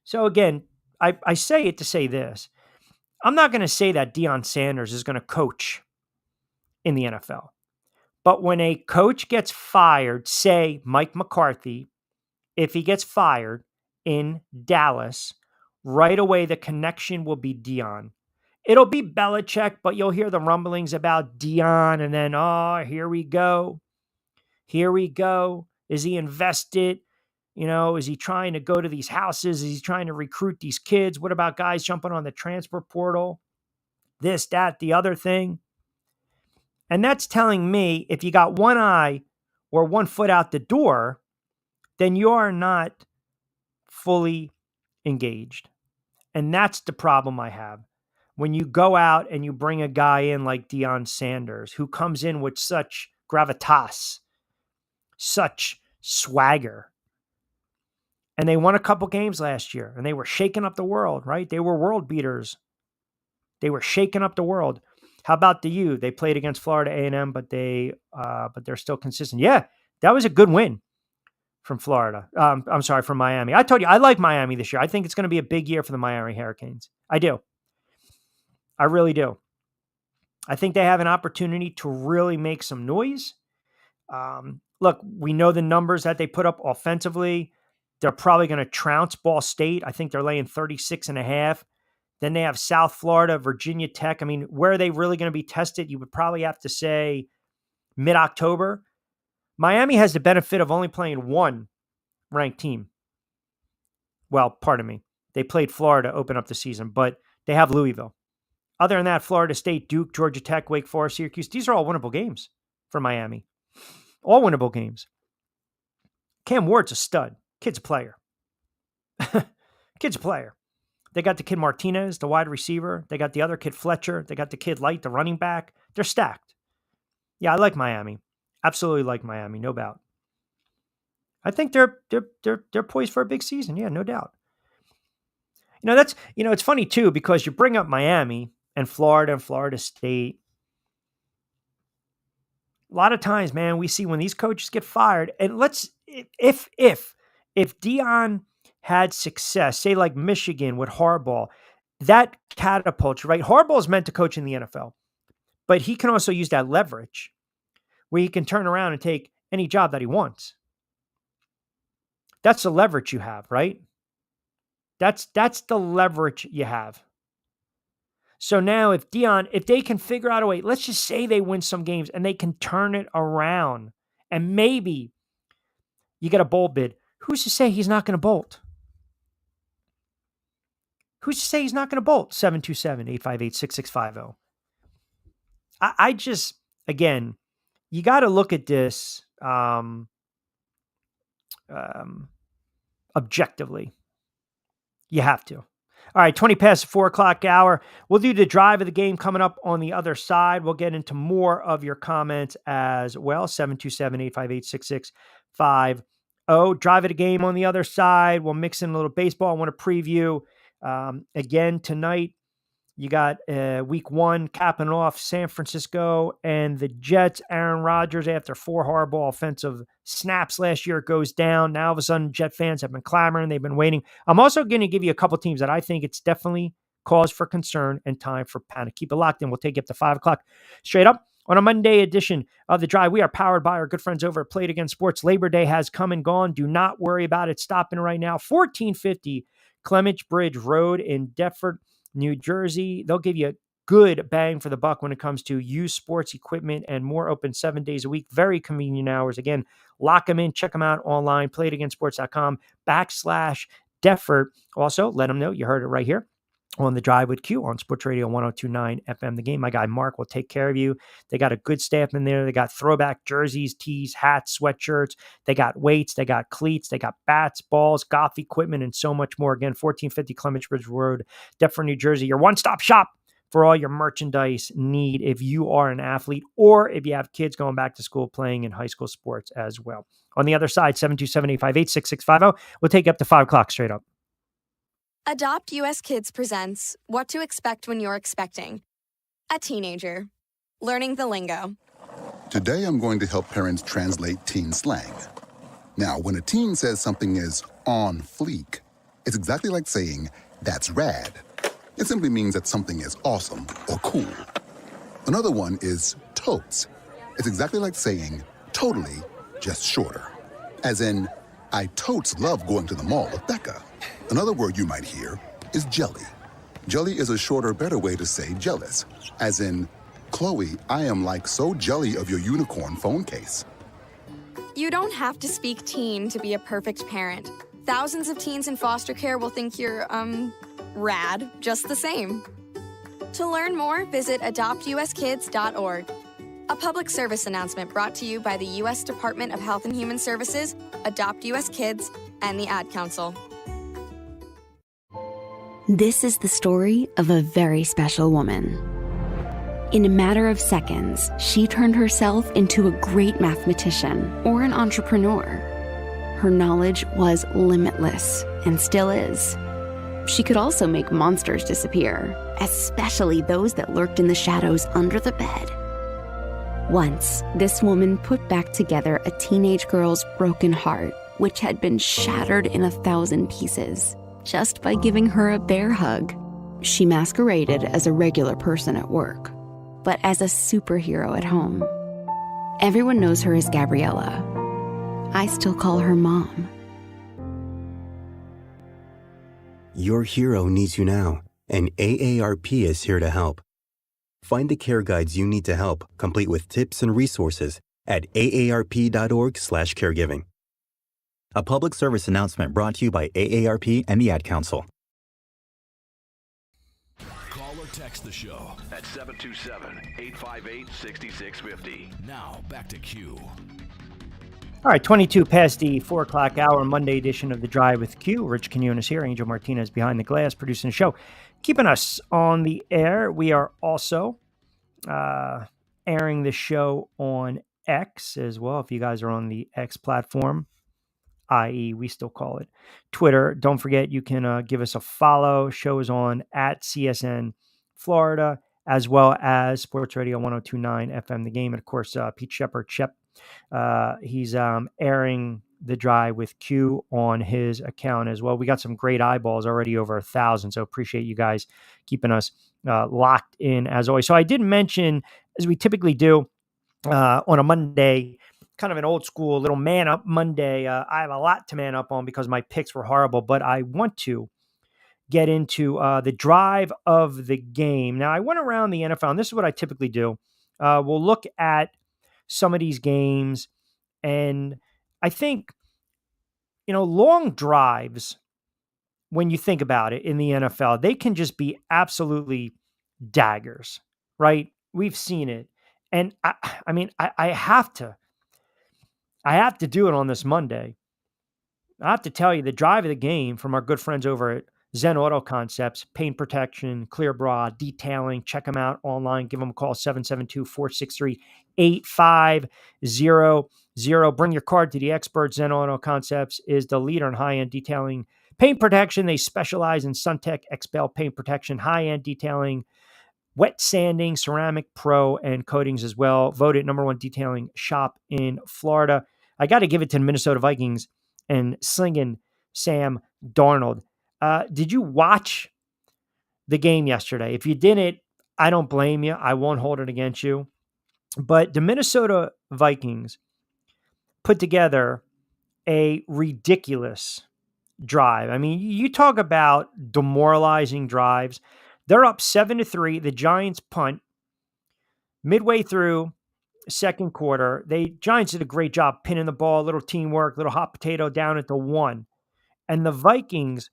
So again, I say it to say this. I'm not going to say that Deion Sanders is going to coach in the NFL. But when a coach gets fired, say Mike McCarthy, if he gets fired in Dallas, right away the connection will be Deion. It'll be Belichick, but you'll hear the rumblings about Deion, and then, here we go. Here we go. Is he invested? Is he trying to go to these houses? Is he trying to recruit these kids? What about guys jumping on the transfer portal? This, that, the other thing. And that's telling me if you got one eye or one foot out the door, then you are not fully engaged. And that's the problem I have. When you go out and you bring a guy in like Deion Sanders, who comes in with such gravitas, such swagger. And they won a couple games last year, and they were shaking up the world, right? They were world beaters. They were shaking up the world. How about the U? They played against Florida A&M, but they're still consistent. Yeah, that was a good win from Florida. From Miami. I told you, I like Miami this year. I think it's going to be a big year for the Miami Hurricanes. I do. I really do. I think they have an opportunity to really make some noise. Look, we know the numbers that they put up offensively. They're probably going to trounce Ball State. I think they're laying 36.5. Then they have South Florida, Virginia Tech. I mean, where are they really going to be tested? You would probably have to say mid-October. Miami has the benefit of only playing one ranked team. Well, pardon me. They played Florida to open up the season, but they have Louisville. Other than that, Florida State, Duke, Georgia Tech, Wake Forest, Syracuse, these are all winnable games for Miami. All winnable games. Cam Ward's a stud. Kid's a player. Kid's a player. They got the kid Martinez, the wide receiver. They got the other kid Fletcher. They got the kid Light, the running back. They're stacked. Yeah, I like Miami. Absolutely like Miami, no doubt. I think they're poised for a big season. Yeah, no doubt. It's funny too, because you bring up Miami and Florida State. A lot of times, man, we see when these coaches get fired, and if Deion had success, say like Michigan with Harbaugh, that catapults, right? Harbaugh is meant to coach in the NFL, but he can also use that leverage where he can turn around and take any job that he wants. That's the leverage you have, right? That's the leverage you have. So now if they can figure out a way, let's just say they win some games and they can turn it around and maybe you get a bowl bid. Who's to say he's not going to bolt? Who's to say he's not going to bolt? 727-858-6650. I just, again, you got to look at this objectively. You have to. All right, 20 past the 4 o'clock hour. We'll do the drive of the game coming up on the other side. We'll get into more of your comments as well. 727-858-6650. Drive of the game on the other side. We'll mix in a little baseball. I want to preview again tonight. You got week 1 capping off San Francisco and the Jets. Aaron Rodgers, after 4 horrible offensive snaps last year, goes down. Now, all of a sudden, Jet fans have been clamoring. They've been waiting. I'm also going to give you a couple teams that I think it's definitely cause for concern and time for panic. Keep it locked in. We'll take you up to 5 o'clock. Straight up on a Monday edition of The Drive, we are powered by our good friends over at Play It Again Sports. Labor Day has come and gone. Do not worry about it stopping right now. 1450 Clements Bridge Road in Deptford, New Jersey. They'll give you a good bang for the buck when it comes to used sports equipment and more, open 7 days a week. Very convenient hours. Again, lock them in. Check them out online. playitagainsports.com/Deptford. Also, let them know you heard it right here on The Drive with Q on Sports Radio 102.9 FM The Game. My guy Mark will take care of you. They got a good staff in there. They got throwback jerseys, tees, hats, sweatshirts. They got weights. They got cleats. They got bats, balls, golf equipment, and so much more. Again, 1450 Clements Bridge Road, Deptford, New Jersey. Your one-stop shop for all your merchandise need if you are an athlete or if you have kids going back to school playing in high school sports as well. On the other side, 727-858-6650. We'll take you up to 5 o'clock straight up. Adopt US Kids presents What to Expect When You're Expecting a Teenager. Learning the lingo. Today I'm going to help parents translate teen slang. Now, when a teen says something is on fleek, it's exactly like saying, that's rad. It simply means that something is awesome or cool. Another one is totes. It's exactly like saying, totally, just shorter. As in, I totes love going to the mall with Becca. Another word you might hear is jelly. Jelly is a shorter, better way to say jealous. As in, Chloe, I am like so jelly of your unicorn phone case. You don't have to speak teen to be a perfect parent. Thousands of teens in foster care will think you're, rad just the same. To learn more, visit adoptuskids.org. A public service announcement brought to you by the U.S. Department of Health and Human Services, Adopt U.S. Kids, and the Ad Council. This is the story of a very special woman. In a matter of seconds, she turned herself into a great mathematician or an entrepreneur. Her knowledge was limitless and still is. She could also make monsters disappear, especially those that lurked in the shadows under the bed. Once, this woman put back together a teenage girl's broken heart, which had been shattered in 1,000 pieces, just by giving her a bear hug. She masqueraded as a regular person at work, but as a superhero at home. Everyone knows her as Gabriella. I still call her Mom. Your hero needs you now, and AARP is here to help. Find the care guides you need to help, complete with tips and resources at aarp.org/caregiving. A public service announcement brought to you by AARP and the Ad Council. Call or text the show at 727-858-6650. Now, back to Q. All right, 22 past the 4 o'clock hour, Monday edition of The Drive with Q. Rich Quinones here, Angel Martinez behind the glass, producing the show. Keeping us on the air, we are also airing the show on X as well. If you guys are on the X platform, i.e. we still call it Twitter, don't forget you can give us a follow. Show is on at CSN Florida, as well as Sports Radio 102.9 FM The Game. And of course, Pete Shepard, he's airing The Drive with Q on his account as well. We got some great eyeballs, already over 1,000. So appreciate you guys keeping us locked in as always. So I did mention, as we typically do on a Monday, kind of an old school little man up Monday. I have a lot to man up on because my picks were horrible, but I want to get into the drive of the game. Now I went around the NFL, and this is what I typically do. We'll look at some of these games, and I think, long drives, when you think about it in the NFL, they can just be absolutely daggers, right? We've seen it. And I have to do it on this Monday. I have to tell you, the drive of the game from our good friends over at Zen Auto Concepts, paint protection, clear bra, detailing. Check them out online. Give them a call, 772-463-8500. Bring your card to the experts. Zen Auto Concepts is the leader in high-end detailing, Paint protection, they specialize in SunTech XPEL paint protection, high-end detailing, wet sanding, ceramic pro, and coatings as well. Voted #1 detailing shop in Florida. I got to give it to the Minnesota Vikings and slinging Sam Darnold. Did you watch the game yesterday? If you didn't, I don't blame you. I won't hold it against you. But the Minnesota Vikings put together a ridiculous drive. I mean, you talk about demoralizing drives. They're up 7-3. The Giants punt midway through second quarter. Giants did a great job pinning the ball, little teamwork, little hot potato down at the 1. And the Vikings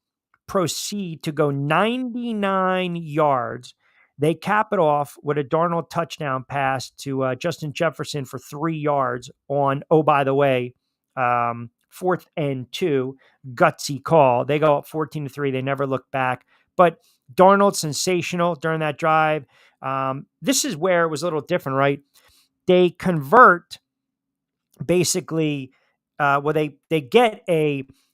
proceed to go 99 yards. They cap it off with a Darnold touchdown pass to Justin Jefferson for 3 yards on, oh, by the way, 4th and 2, gutsy call. They go up 14-3. They never look back. But Darnold, sensational during that drive. This is where it was a little different, right? They convert basically, they get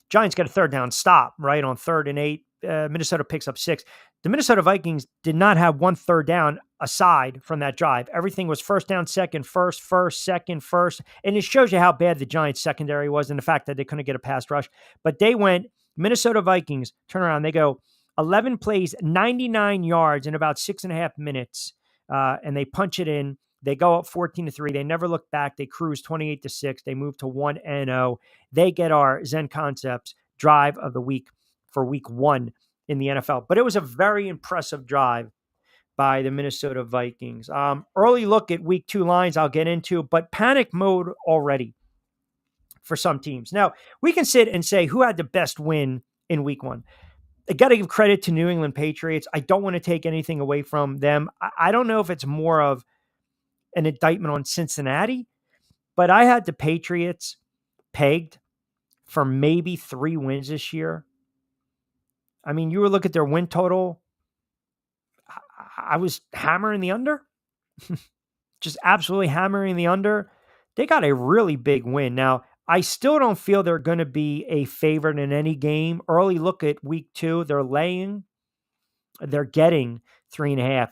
Giants get a 3rd down stop, right, on 3rd and 8. Minnesota picks up 6. The Minnesota Vikings did not have 1 3rd down aside from that drive. Everything was 1st down, 2nd, 1st, 2nd. And it shows you how bad the Giants secondary was and the fact that they couldn't get a pass rush. But they went, Minnesota Vikings, turn around, they go 11 plays, 99 yards in about 6.5 minutes. And they punch it in. They go up 14-3. They never look back. They cruise 28-6. They move to 1-0. They get our Zen Concepts drive of the week for week 1 in the NFL. But it was a very impressive drive by the Minnesota Vikings. Early look at week 2 lines I'll get into, but panic mode already for some teams. Now, we can sit and say who had the best win in week 1. I got to give credit to New England Patriots. I don't want to take anything away from them. I don't know if it's more of an indictment on Cincinnati, but I had the Patriots pegged for maybe 3 wins this year. I mean, you were looking at their win total. I was hammering the under, just absolutely hammering the under. They got a really big win. Now, I still don't feel they're going to be a favorite in any game. Early look at week 2, they're getting 3.5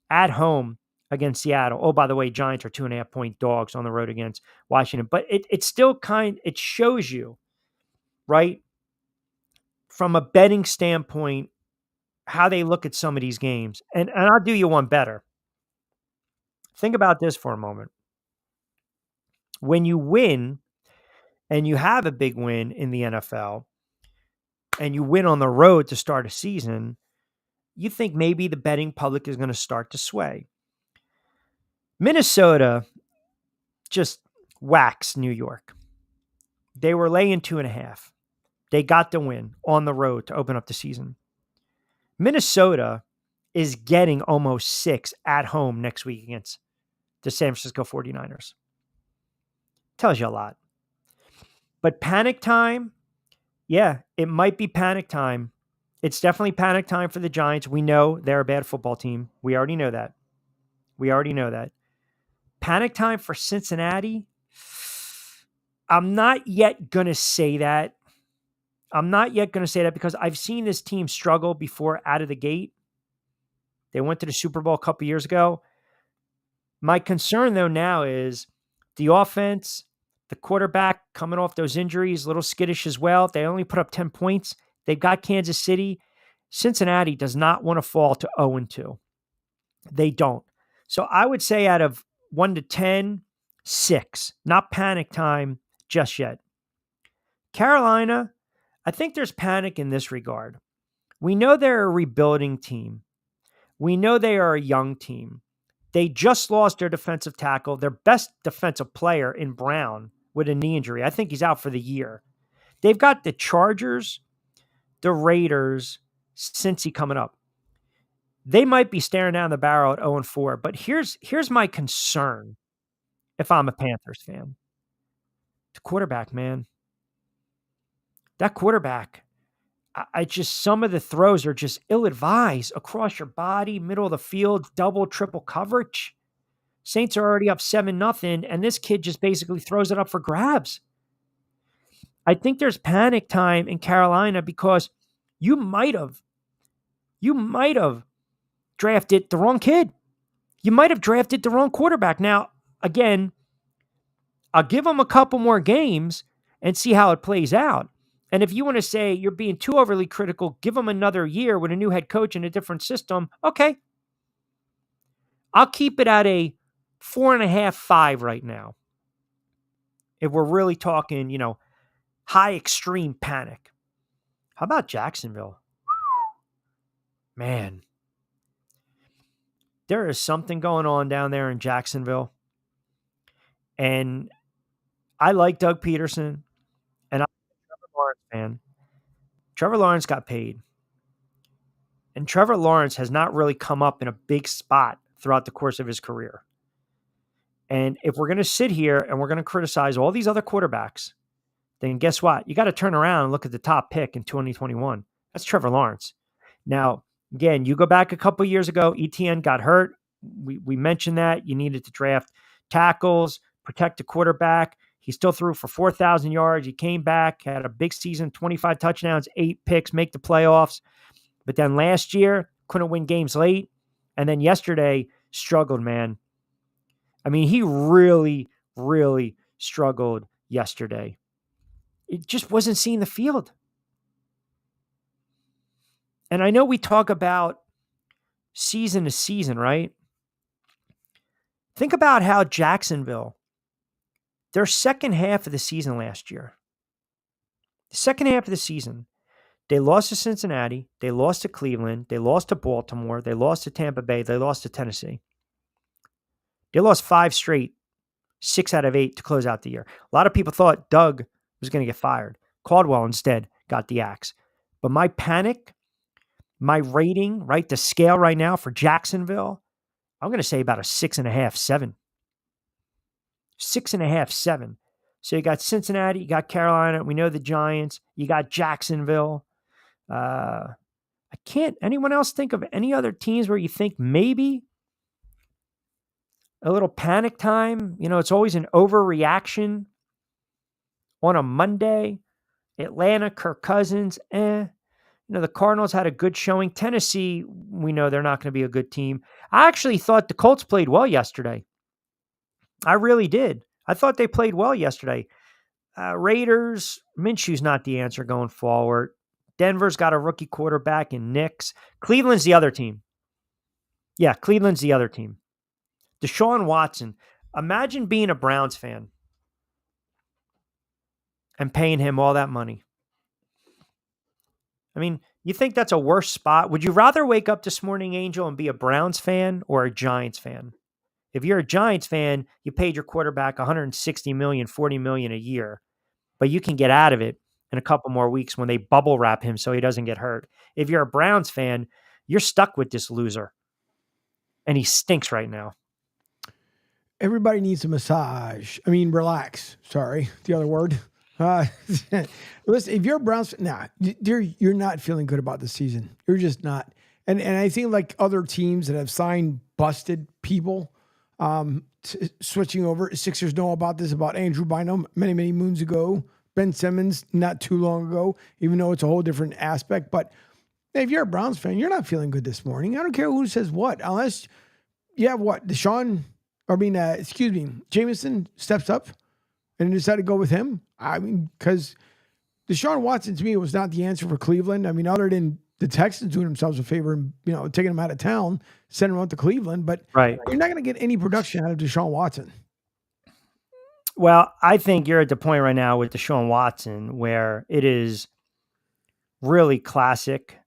at home against Seattle. Oh, by the way, Giants are 2.5-point dogs on the road against Washington. But it still it shows you, right, from a betting standpoint, how they look at some of these games. And I'll do you one better. Think about this for a moment. When you win, and you have a big win in the NFL, and you win on the road to start a season, you think maybe the betting public is going to start to sway. Minnesota just waxed New York. They were laying 2.5. They got the win on the road to open up the season. Minnesota is getting almost 6 at home next week against the San Francisco 49ers. Tells you a lot. But panic time, yeah, it might be panic time. It's definitely panic time for the Giants. We know they're a bad football team. We already know that. Panic time for Cincinnati. I'm not yet going to say that. Because I've seen this team struggle before out of the gate. They went to the Super Bowl a couple years ago. My concern, though, now is the offense, the quarterback coming off those injuries, a little skittish as well. They only put up 10 points. They've got Kansas City. Cincinnati does not want to fall to 0-2. They don't. So I would say out of 1 to 10, 6. Not panic time just yet. Carolina, I think there's panic in this regard. We know they're a rebuilding team. We know they are a young team. They just lost their defensive tackle, their best defensive player in Brown, with a knee injury. I think he's out for the year. They've got the Chargers, the Raiders, Cincy coming up. They might be staring down the barrel at 0-4, but here's my concern if I'm a Panthers fan. The quarterback, man. That quarterback, some of the throws are just ill-advised across your body, middle of the field, double, triple coverage. Saints are already up 7-0, and this kid just basically throws it up for grabs. I think there's panic time in Carolina because you might have drafted the wrong kid. You might have drafted the wrong quarterback. Now, again, I'll give him a couple more games and see how it plays out. And if you want to say you're being too overly critical, give him another year with a new head coach and a different system. Okay. I'll keep it at a 4.5, 5 right now. If we're really talking, high extreme panic. How about Jacksonville? Man, there is something going on down there in Jacksonville. And I like Doug Peterson, and I'm a Trevor Lawrence fan. Trevor Lawrence got paid. And Trevor Lawrence has not really come up in a big spot throughout the course of his career. And if we're going to sit here and we're going to criticize all these other quarterbacks, then guess what? You got to turn around and look at the top pick in 2021. That's Trevor Lawrence. Now, again, you go back a couple years ago, ETN got hurt. We mentioned that. You needed to draft tackles, protect the quarterback. He still threw for 4,000 yards. He came back, had a big season, 25 touchdowns, 8 picks, make the playoffs. But then last year, couldn't win games late. And then yesterday, struggled, man. I mean, he really, really struggled yesterday. It just wasn't seeing the field. And I know we talk about season to season, right? Think about how Jacksonville, their second half of the season last year, the second half of the season, they lost to Cincinnati, they lost to Cleveland, they lost to Baltimore, they lost to Tampa Bay, they lost to Tennessee. They lost 5 straight, 6 out of 8 to close out the year. A lot of people thought Doug was going to get fired. Caldwell instead got the axe. But my panic, my rating, right, the scale right now for Jacksonville, I'm going to say about a 6.5, 7. 6.5, 7. So you got Cincinnati, you got Carolina, we know the Giants, you got Jacksonville. I can't, anyone else think of any other teams where you think maybe a little panic time? It's always an overreaction on a Monday. Atlanta, Kirk Cousins, the Cardinals had a good showing. Tennessee, we know they're not going to be a good team. I actually thought the Colts played well yesterday. I really did. I thought they played well yesterday. Raiders, Minshew's not the answer going forward. Denver's got a rookie quarterback in Knicks. Cleveland's the other team. Yeah, Cleveland's the other team. Deshaun Watson. Imagine being a Browns fan and paying him all that money. I mean, you think that's a worse spot? Would you rather wake up this morning, Angel, and be a Browns fan or a Giants fan? If you're a Giants fan, you paid your quarterback $160 million, $40 million a year, but you can get out of it in a couple more weeks when they bubble wrap him so he doesn't get hurt. If you're a Browns fan, you're stuck with this loser, and he stinks right now. Everybody needs a massage. I mean, relax. Sorry, the other word. Listen, if you're a Browns fan, you're not feeling good about the season. You're just not. And I think like other teams that have signed busted people, switching over. Sixers know about this, about Andrew Bynum many, many moons ago. Ben Simmons not too long ago, even though it's a whole different aspect. But if you're a Browns fan, you're not feeling good this morning. I don't care who says what, unless you have what? Jameson steps up and decided to go with him. I mean, because Deshaun Watson, to me, was not the answer for Cleveland. I mean, other than the Texans doing themselves a favor and, taking him out of town, sending him out to Cleveland. But right. You're not going to get any production out of Deshaun Watson. Well, I think you're at the point right now with Deshaun Watson where it is really classic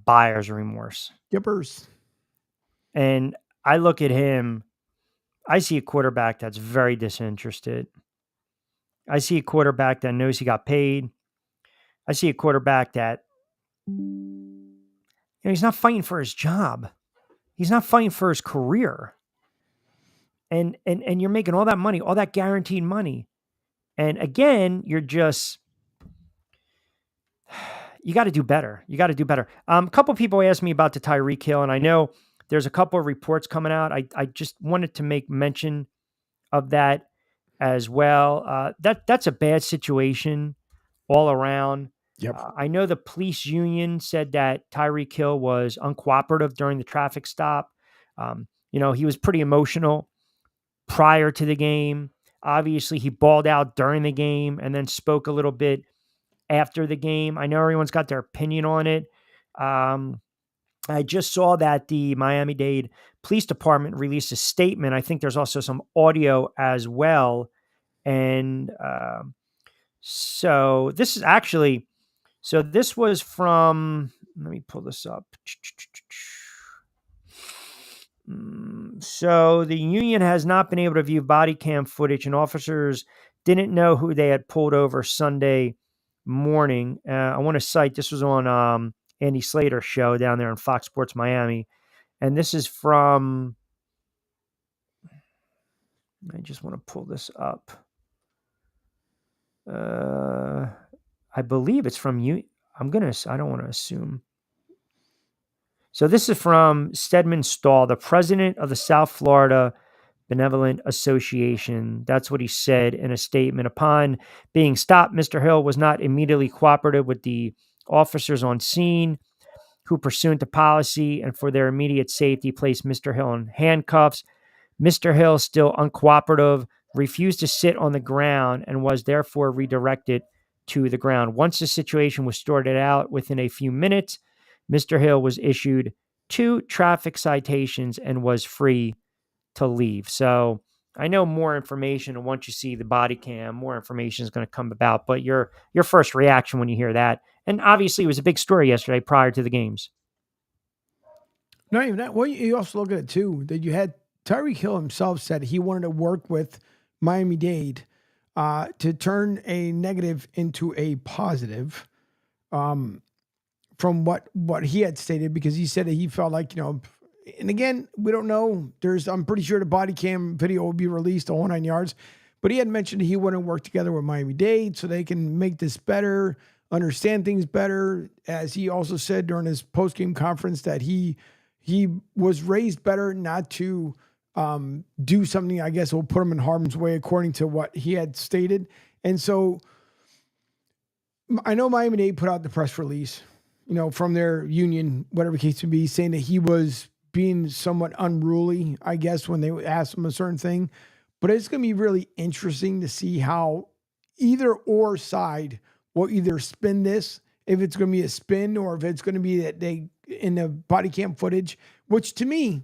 buyer's remorse. Yippers. And I look at him, I see a quarterback that's very disinterested. I see a quarterback that knows he got paid. I see a quarterback that, he's not fighting for his job. He's not fighting for his career. And you're making all that money, all that guaranteed money. And again, you got to do better. You got to do better. A couple people asked me about the Tyreek Hill, and I know there's a couple of reports coming out. I just wanted to make mention of that as well. That's a bad situation all around. Yep. I know the police union said that Tyreek Hill was uncooperative during the traffic stop. He was pretty emotional prior to the game. Obviously, he balled out during the game and then spoke a little bit after the game. I know everyone's got their opinion on it. I just saw that the Miami-Dade Police Department released a statement. I think there's also some audio as well. And so this was from, let me pull this up. So the union has not been able to view body cam footage, and officers didn't know who they had pulled over Sunday morning. I want to cite, this was on Andy Slater's show down there on Fox Sports Miami. And this is from, I just want to pull this up. I believe it's from you. I don't want to assume. So this is from Stedman Stahl, the president of the South Florida Benevolent Association. That's what he said in a statement. Upon being stopped, Mr. Hill was not immediately cooperative with the officers on scene, who, pursuant to policy and for their immediate safety, placed Mr. Hill in handcuffs. Mr. Hill, still uncooperative, refused to sit on the ground and was therefore redirected to the ground. Once the situation was sorted out within a few minutes, Mr. Hill was issued 2 traffic citations and was free to leave. So I know more information, and once you see the body cam, more information is going to come about. But your first reaction when you hear that, and obviously it was a big story yesterday prior to the games. Not even that. Well, you also look at it too, that you had Tyreek Hill himself said he wanted to work with Miami-Dade to turn a negative into a positive. From what he had stated, because he said that he felt like, and again, we don't know. I'm pretty sure the body cam video will be released, the whole 9 yards, but he had mentioned he wouldn't work together with Miami-Dade so they can make this better, understand things better. As he also said during his post-game conference that he was raised better not to do something, I guess, will put him in harm's way, according to what he had stated. And so I know Miami-Dade put out the press release, from their union, whatever case to be, saying that he was being somewhat unruly, I guess, when they asked him a certain thing. But it's going to be really interesting to see how either or side will either spin this, if it's going to be a spin or if it's going to be that they, in the body cam footage, which to me,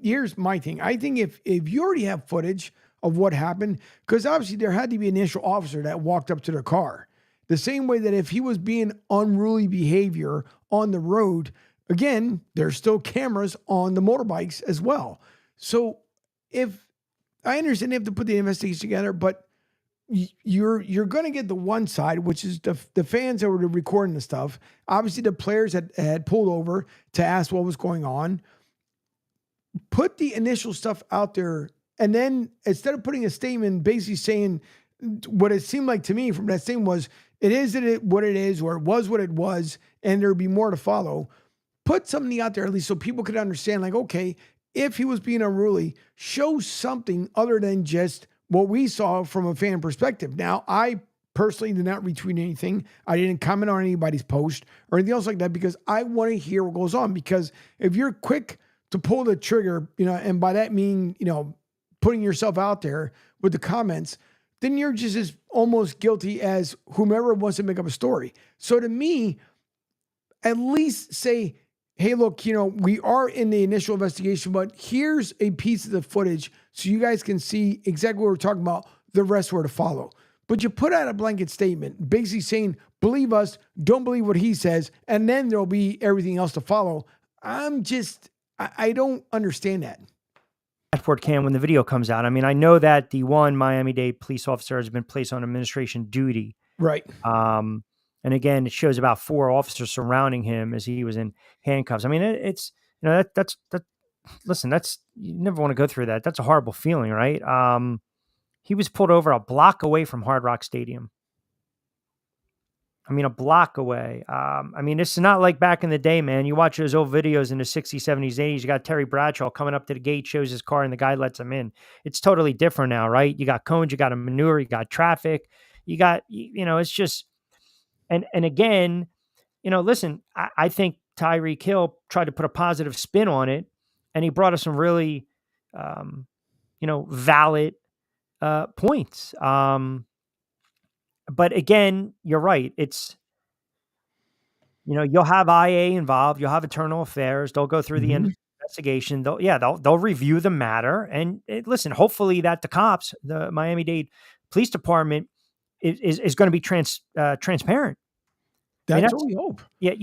here's my thing. I think if you already have footage of what happened, because obviously there had to be an initial officer that walked up to their car. The same way that if he was being unruly behavior on the road, again, there's still cameras on the motorbikes as well. So if I understand they have to put the investigation together, but you're going to get the one side, which is the fans that were recording the stuff. Obviously, the players had pulled over to ask what was going on. Put the initial stuff out there, and then instead of putting a statement basically saying what it seemed like to me from that statement was, it is what it is, or it was what it was, and there'll be more to follow. Put something out there at least so people could understand, like, okay, if he was being unruly, show something other than just what we saw from a fan perspective. Now, I personally did not retweet anything. I didn't comment on anybody's post or anything else like that because I want to hear what goes on. Because if you're quick to pull the trigger, and by that mean, putting yourself out there with the comments, then you're just as almost guilty as whomever wants to make up a story. So to me, at least say, hey, look, we are in the initial investigation, but here's a piece of the footage so you guys can see exactly what we're talking about. The rest were to follow. But you put out a blanket statement basically saying, believe us, don't believe what he says, and then there'll be everything else to follow. I don't understand that. Dashboard cam when the video comes out. I mean, I know that the one Miami-Dade police officer has been placed on administration duty. Right. And again, it shows about 4 officers surrounding him as he was in handcuffs. I mean, it's listen, you never want to go through that. That's a horrible feeling, right? He was pulled over a block away from Hard Rock Stadium. I mean, a block away. It's not like back in the day, man. You watch those old videos in the 60s, 70s, 80s. You got Terry Bradshaw coming up to the gate, shows his car, and the guy lets him in. It's totally different now, right? You got cones, you got a manure, you got traffic. You got, it's just, And again, listen, I think Tyreek Hill tried to put a positive spin on it, and he brought us some really, valid points. But again, you're right. It's, you'll have IA involved. You'll have internal affairs. They'll go through the investigation. They'll review the matter. And listen, hopefully that the Miami-Dade Police Department is going to be transparent. That's what we hope. Yeah.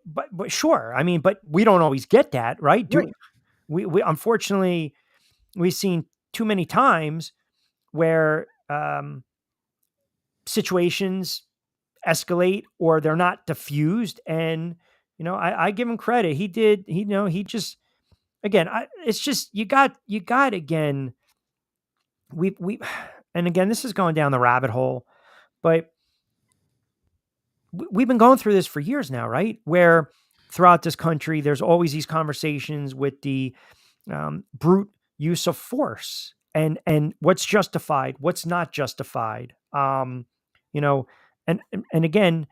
But sure. I mean, but we don't always get that, right? We unfortunately, we've seen too many times where situations escalate or they're not diffused. And, I give him credit. He just, again, it's just, you got again, and again, this is going down the rabbit hole, but we've been going through this for years now, right? Where throughout this country, there's always these conversations with the brute use of force and what's justified, what's not justified. And again,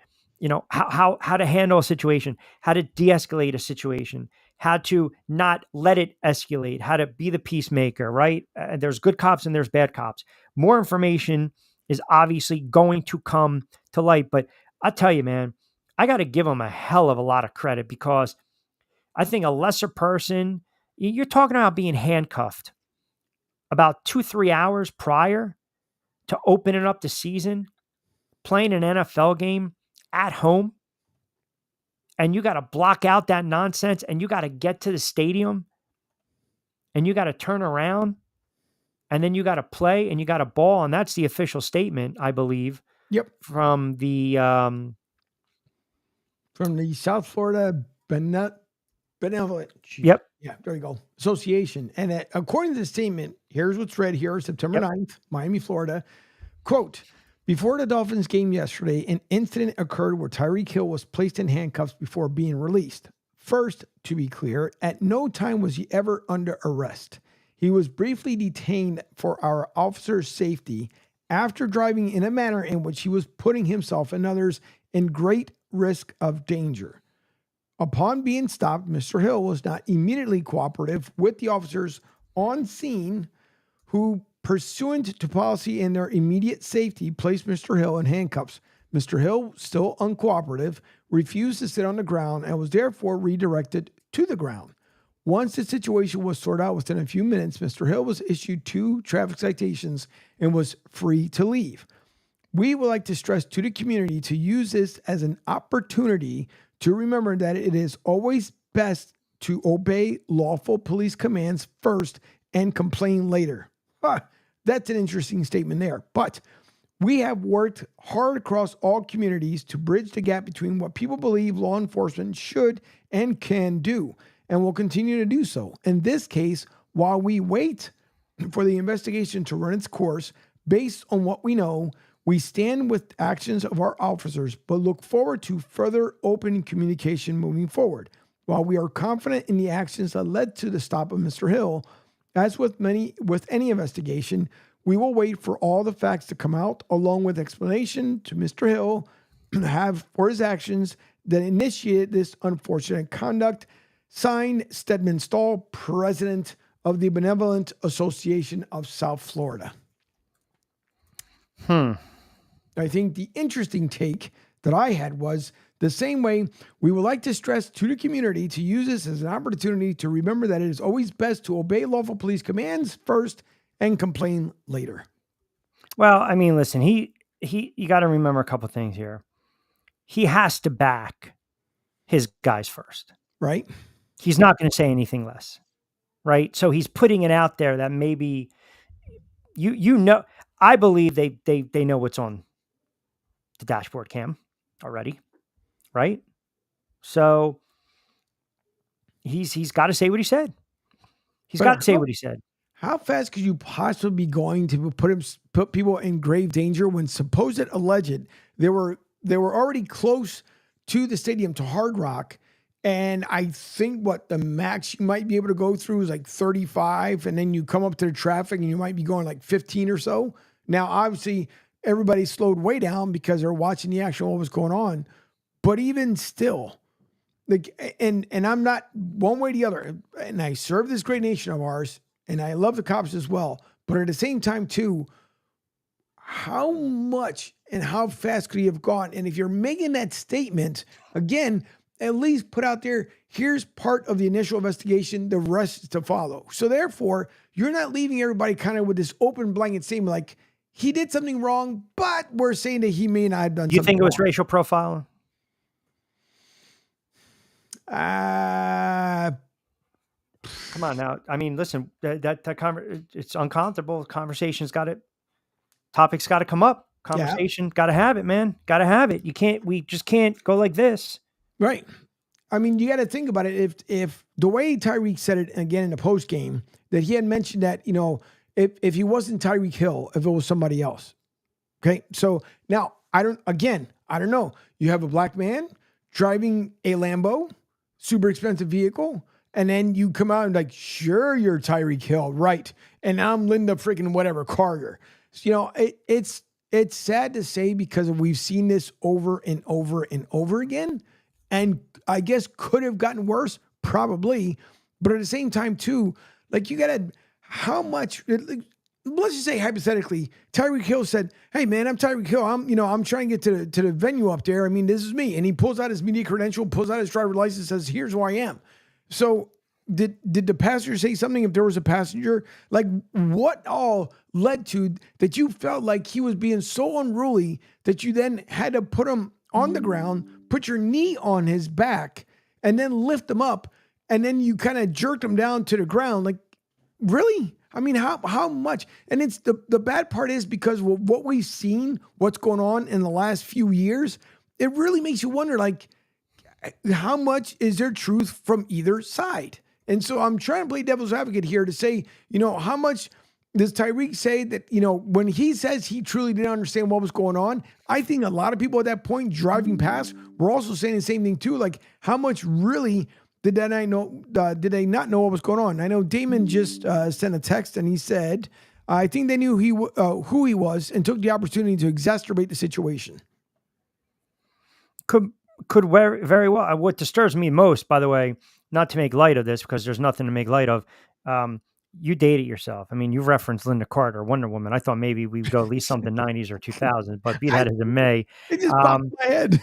how to handle a situation, how to de-escalate a situation, how to not let it escalate, how to be the peacemaker, right? There's good cops and there's bad cops. More information is obviously going to come to light, but I'll tell you, man, I got to give them a hell of a lot of credit because I think a lesser person, you're talking about being handcuffed about 2-3 hours prior to opening up the season, playing an NFL game at home, and you got to block out that nonsense and you got to get to the stadium and you got to turn around and then you got to play and you got to ball. And that's the official statement, I believe. Yep. From the South Florida Benevolent. Yep. Yeah, there you go. Association. And according to the statement, here's what's read here, September 9th, Miami, Florida. Quote, before the Dolphins game yesterday, an incident occurred where Tyreek Hill was placed in handcuffs before being released. First, to be clear, at no time was he ever under arrest. He was briefly detained for our officer's safety after driving in a manner in which he was putting himself and others in great risk of danger. Upon being stopped, Mr. Hill was not immediately cooperative with the officers on scene who, pursuant to policy and their immediate safety, placed Mr. Hill in handcuffs. Mr. Hill, still uncooperative, refused to sit on the ground and was therefore redirected to the ground. Once the situation was sorted out within a few minutes, Mr. Hill was issued 2 traffic citations and was free to leave. We would like to stress to the community to use this as an opportunity to remember that it is always best to obey lawful police commands first and complain later. That's an interesting statement there. But we have worked hard across all communities to bridge the gap between what people believe law enforcement should and can do, and will continue to do so. In this case, while we wait for the investigation to run its course, based on what we know, we stand with actions of our officers, but look forward to further open communication moving forward. While we are confident in the actions that led to the stop of Mr. Hill, as with any investigation, we will wait for all the facts to come out, along with explanation to Mr. Hill have for his actions that initiated this unfortunate conduct. Signed, Stedman Stahl, President of the Benevolent Association of South Florida. I think the interesting take that I had was the same way we would like to stress to the community to use this as an opportunity to remember that it is always best to obey lawful police commands first and complain later. Well, I mean, listen, you got to remember a couple of things here. He has to back his guys first. Right. He's not going to say anything less. Right. So he's putting it out there that maybe, I believe they know what's on the dashboard cam already. Right. So he's got to say what he said. He's got to say what he said. How fast could you possibly be going to put people in grave danger when alleged they were already close to the stadium, to Hard Rock, and I think the max you might be able to go through is like 35, and then you come up to the traffic and you might be going like 15 or so. Now, obviously, everybody slowed way down because they're watching the action, what was going on. But even still, like, and I'm not one way or the other. And I serve this great nation of ours, and I love the cops as well. But at the same time, too, how much and how fast could he have gone? And if you're making that statement, again, at least put out there, here's part of the initial investigation, the rest is to follow. So therefore, you're not leaving everybody kind of with this open blanket statement like he did something wrong, but we're saying that he may not have done something wrong. You think it was racial profiling? Come on now. I mean, listen, it's uncomfortable. Conversation's got it. Topics got to come up. Conversation got to have it, man. Got to have it. We just can't go like this. Right. I mean, you got to think about it. If the way Tyreek said it again in the post game, that he had mentioned that, you know, if he wasn't Tyreek Hill, if it was somebody else. Okay. So now I don't know. You have a black man driving a Lambo, super expensive vehicle. And then you come out and like, sure, you're Tyreek Hill. Right. And I'm Linda freaking whatever Carter. So, you know, it's sad to say because we've seen this over and over and over again. And I guess could have gotten worse, probably. But at the same time, too, like you got to, how much, let's just say hypothetically, Tyreek Hill said, hey, man, I'm Tyreek Hill. I'm trying to get to the venue up there. I mean, this is me. And he pulls out his media credential, pulls out his driver's license, says, here's who I am. So did the passenger say something if there was a passenger? Like what all led to that you felt like he was being so unruly that you then had to put him on the ground, put your knee on his back, and then lift him up, and then you kind of jerked him down to the ground? Like, really? I mean, how much? And it's the bad part is because what we've seen, what's going on in the last few years, it really makes you wonder, like, how much is there truth from either side? And so I'm trying to play devil's advocate here to say, you know, how much does Tyreek say that, you know, when he says he truly didn't understand what was going on? I think a lot of people at that point driving past were also saying the same thing too. Like, how much really did they not know what was going on? I know Damon just sent a text and he said, I think they knew who he was and took the opportunity to exacerbate the situation. Could very well. What disturbs me most, by the way, not to make light of this because there's nothing to make light of. You dated yourself. I mean, you referenced Linda Carter, Wonder Woman. I thought maybe we'd go at least something 90s or 2000s, but be that as it may. It just popped in my head.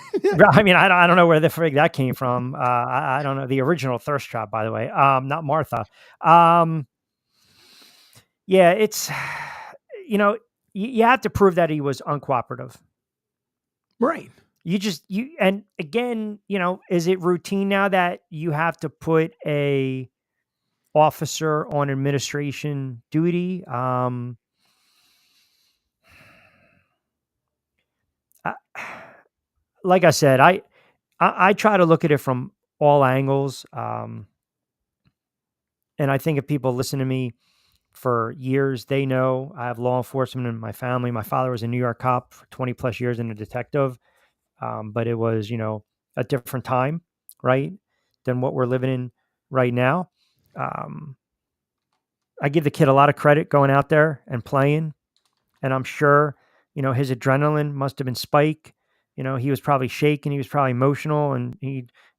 I mean, I don't know where the frig that came from. I don't know. The original Thirst Trap, by the way, not Martha. Yeah, it's, you know, you have to prove that he was uncooperative. Right. And again, you know, is it routine now that you have to put a officer on administration duty? Like I said, I try to look at it from all angles. And I think if people listen to me for years, they know I have law enforcement in my family. My father was a New York cop for 20 plus years and a detective. But it was, you know, a different time, right, than what we're living in right now. I give the kid a lot of credit going out there and playing. And I'm sure, you know, his adrenaline must have been spiked. You know, he was probably shaking. He was probably emotional. And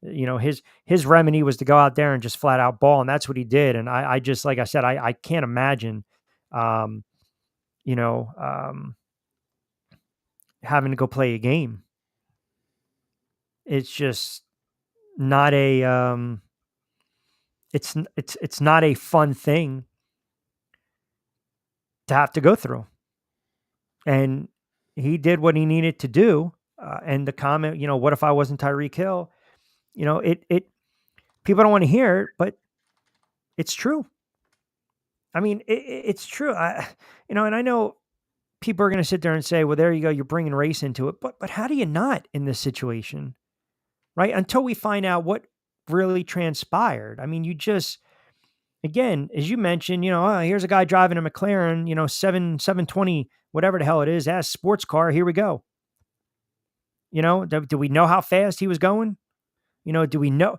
his remedy was to go out there and just flat out ball. And that's what he did. And I just, like I said, I can't imagine, having to go play a game. It's just not a it's not a fun thing to have to go through. And he did what he needed to do. And the comment, you know, what if I wasn't Tyreek Hill? You know, it people don't want to hear it, but it's true. I mean, it's true. And I know people are going to sit there and say, well, there you go. You're bringing race into it. But how do you not in this situation? Right? Until we find out what really transpired. I mean, you just, again, as you mentioned, you know, here's a guy driving a McLaren, you know, 720, whatever the hell it is, as sports car. Here we go. You know, do we know how fast he was going? You know, do we know?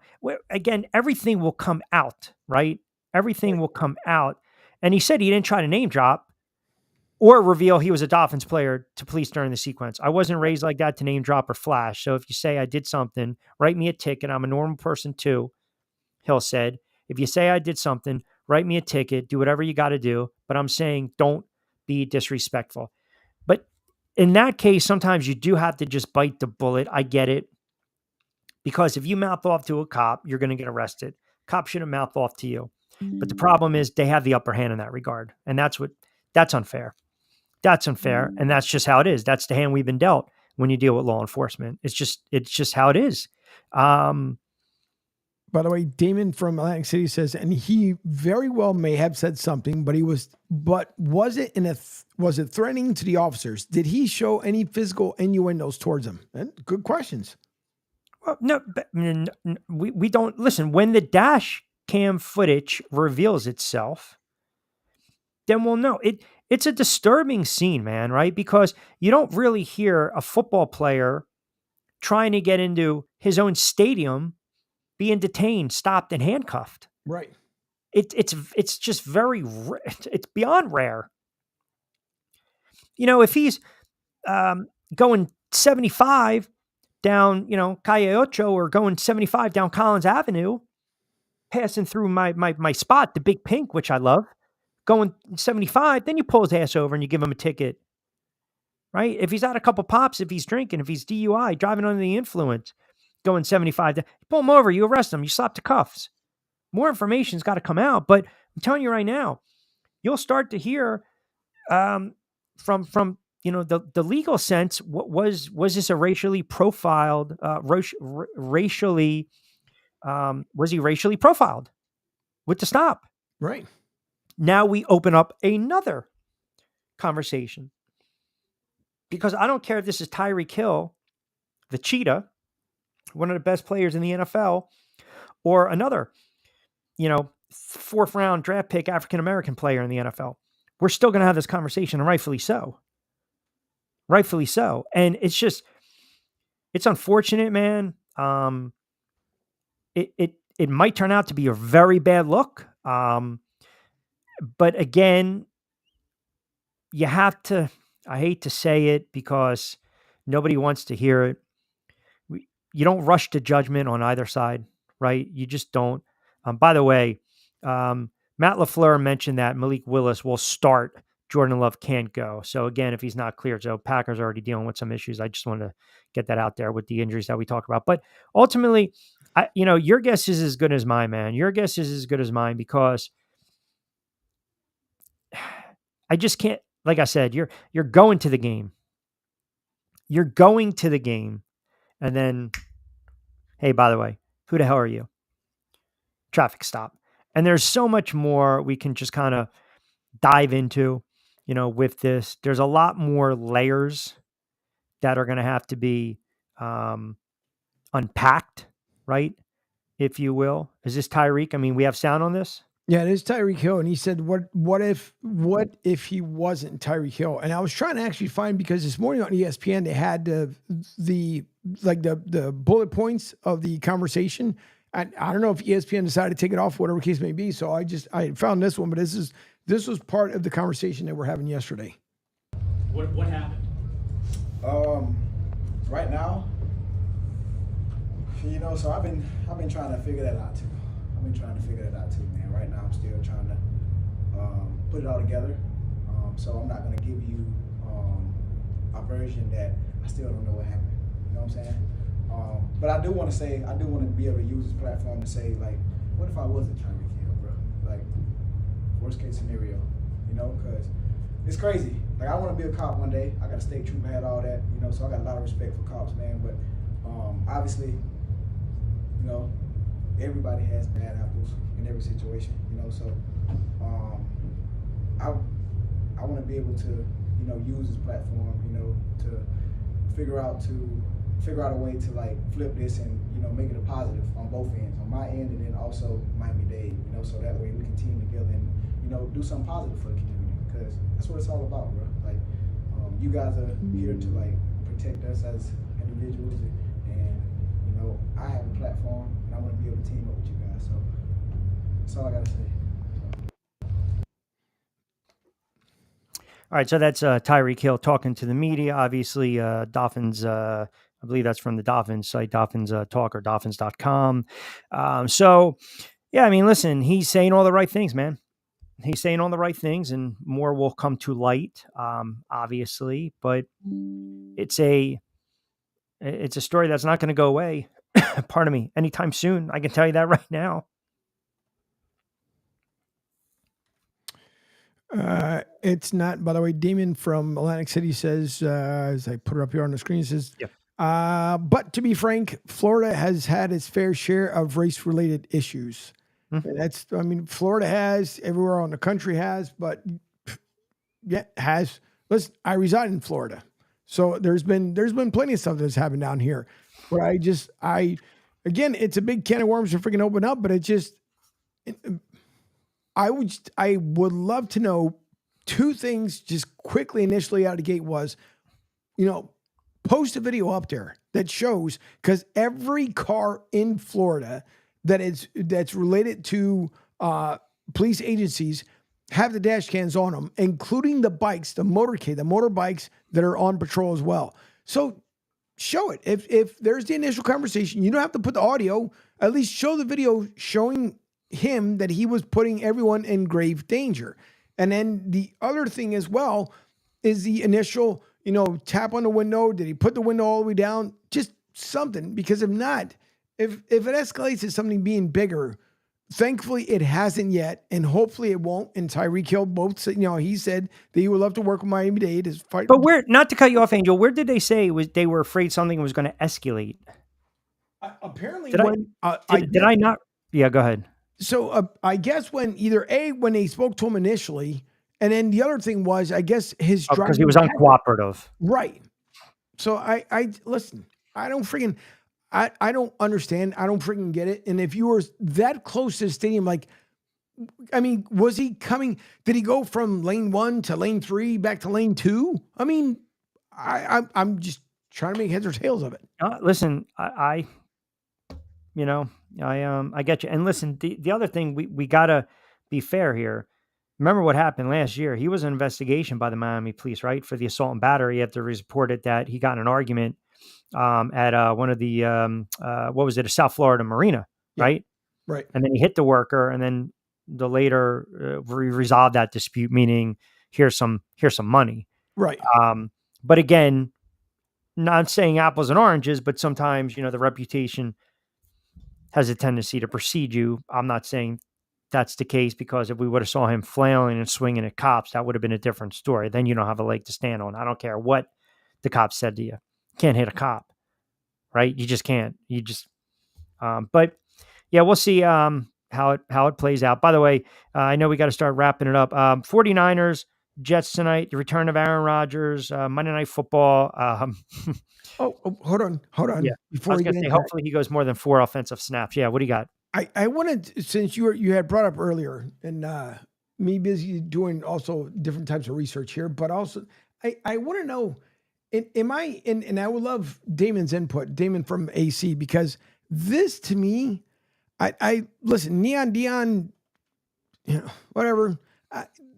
Again, everything will come out, right? Everything will come out. And he said he didn't try to name drop. or reveal he was a Dolphins player to police during the sequence. I wasn't raised like that to name drop or flash. So if you say I did something, write me a ticket. I'm a normal person too, Hill said. If you say I did something, write me a ticket, do whatever you got to do. But I'm saying don't be disrespectful. But in that case, sometimes you do have to just bite the bullet. I get it. Because if you mouth off to a cop, you're going to get arrested. Cop shouldn't mouth off to you. But the problem is they have the upper hand in that regard. And that's unfair. That's unfair. And that's just how it is. That's the hand we've been dealt when you deal with law enforcement. It's just how it is. By the way, Damon from Atlantic City says, and he very well may have said something, but was it threatening to the officers? Did he show any physical innuendos towards them? And good questions. Well, no, we don't listen. When the dash cam footage reveals itself, then we'll know. It's a disturbing scene, man, right? Because you don't really hear a football player trying to get into his own stadium being detained, stopped, and handcuffed. Right. It's just very, it's beyond rare. You know, if he's going 75 down, Calle Ocho, or going 75 down Collins Avenue, passing through my spot, the Big Pink, which I love, going 75, then you pull his ass over and you give him a ticket, right? If he's had a couple pops, if he's drinking, if he's DUI, driving under the influence, going 75, you pull him over, you arrest him, you slap the cuffs. More information's got to come out, but I'm telling you right now, you'll start to hear from the legal sense. What was this a racially profiled? Was he racially profiled with the stop? Right. Now we open up another conversation, because I don't care if this is Tyreek Hill, the cheetah, one of the best players in the NFL, or another, fourth round draft pick African-American player in the NFL. We're still going to have this conversation, and rightfully so. Rightfully so. And it's unfortunate, man. It might turn out to be a very bad look. But again, you have to, I hate to say it because nobody wants to hear it. You don't rush to judgment on either side, right? You just don't. By the way, Matt LaFleur mentioned that Malik Willis will start. Jordan Love can't go. So again, if he's not cleared, so Packers are already dealing with some issues. I just wanted to get that out there with the injuries that we talk about. But ultimately, your guess is as good as mine, man. Your guess is as good as mine, because I just can't, like I said, you're going to the game. You're going to the game. And then, hey, by the way, who the hell are you? Traffic stop. And there's so much more we can just kind of dive into, with this. There's a lot more layers that are going to have to be unpacked, right? If you will. Is this Tyreek? I mean, we have sound on this? Yeah, it is Tyreek Hill. And he said, what if he wasn't Tyreek Hill? And I was trying to actually find, because this morning on ESPN, they had the bullet points of the conversation. And I don't know if ESPN decided to take it off, whatever case may be. So I found this one, but this was part of the conversation that we're having yesterday. What happened? Right now, so I've been trying to figure that out too. Man. Right now, I'm still trying to put it all together. So I'm not going to give you a version that I still don't know what happened. You know what I'm saying? But I do want to be able to use this platform to say, like, what if I wasn't Tyreek Hill, bro? Like, worst case scenario, because it's crazy. Like, I want to be a cop one day. I got a state trooper hat, all that, so I got a lot of respect for cops, man. But obviously, everybody has bad apples in every situation, so I want to be able to, use this platform, to figure out a way to, like, flip this and, make it a positive on both ends, on my end and then also Miami-Dade, so that way we can team together and, do something positive for the community, because that's what it's all about, bro. Like, you guys are here to, like, protect us as individuals, and, I have a platform and I want to be able to team up with you guys, so that's all I got to say. All right, so that's Tyreek Hill talking to the media. Obviously, Dolphins, I believe that's from the Dolphins site, Dolphins Talk or Dolphins.com. So, yeah, I mean, listen, he's saying all the right things, man. He's saying all the right things, and more will come to light, obviously. But it's a story that's not going to go away, pardon me, anytime soon. I can tell you that right now. It's not, by the way. Damon from Atlantic City says, as I put it up here on the screen, says, but to be frank, Florida has had its fair share of race-related issues. Mm-hmm. Florida has, everywhere on the country has, but yeah, has. Listen, I reside in Florida, so there's been plenty of stuff that's happened down here. But again, it's a big can of worms to freaking open up. But I would love to know two things just quickly initially out of the gate was, post a video up there that shows, because every car in Florida that's related to police agencies have the dash cams on them, including the bikes, the motorbikes that are on patrol as well. So show it. If there's the initial conversation, you don't have to put the audio, at least show the video showing him that he was putting everyone in grave danger. And then the other thing as well is the initial, tap on the window. Did he put the window all the way down? Just something, because if not, if it escalates to something being bigger, thankfully it hasn't yet, and hopefully it won't. And Tyreek Hill both said, he said that he would love to work with Miami-Dade to fight. But not to cut you off, Angel, where did they say they were afraid something was going to escalate? Apparently, did I not? Yeah, go ahead. So I guess when they spoke to him initially, and then the other thing was, I guess his driver, because he was uncooperative, right? So I listen. I don't freaking. I don't understand. I don't freaking get it. And if you were that close to the stadium, was he coming? Did he go from lane 1 to lane 3 back to lane 2? I'm just trying to make heads or tails of it. Listen, I get you. And listen, the other thing, we gotta be fair here. Remember what happened last year? He was an investigation by the Miami police, right, for the assault and battery. After it was reported that he got in an argument at one of the a South Florida marina, right? Right. And then he hit the worker, and then the later resolved that dispute, meaning here's some money, right? But again, not saying apples and oranges, but sometimes the reputation has a tendency to precede you. I'm not saying that's the case, because if we would have saw him flailing and swinging at cops, that would have been a different story. Then you don't have a leg to stand on. I don't care what the cops said to you. Can't hit a cop, right? You just can't. You just, but yeah, we'll see how it plays out. By the way, I know we got to start wrapping it up. 49ers, Jets tonight, the return of Aaron Rodgers, Monday Night Football. Hold on. Yeah. Before I was going to say, hopefully he goes more than 4 offensive snaps. Yeah. What do you got? I wanted, since you had brought up earlier, and me busy doing also different types of research here, but also I want to know, and I would love Damon's input, Damon from AC, because this to me, I listen, Neon Dion, whatever,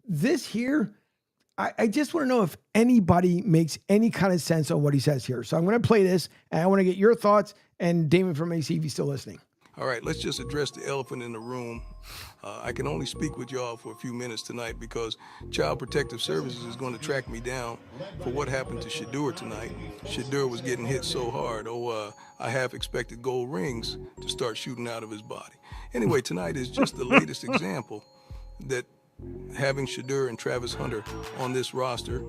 this here, I just want to know if anybody makes any kind of sense on what he says here. So I'm going to play this, and I want to get your thoughts, and Damon from AC, if he's still listening. All right, let's just address the elephant in the room. I can only speak with y'all for a few minutes tonight because Child Protective Services is going to track me down for what happened to Shedeur tonight. Shedeur was getting hit so hard, I have expected gold rings to start shooting out of his body. Anyway, tonight is just the latest example that having Shedeur and Travis Hunter on this roster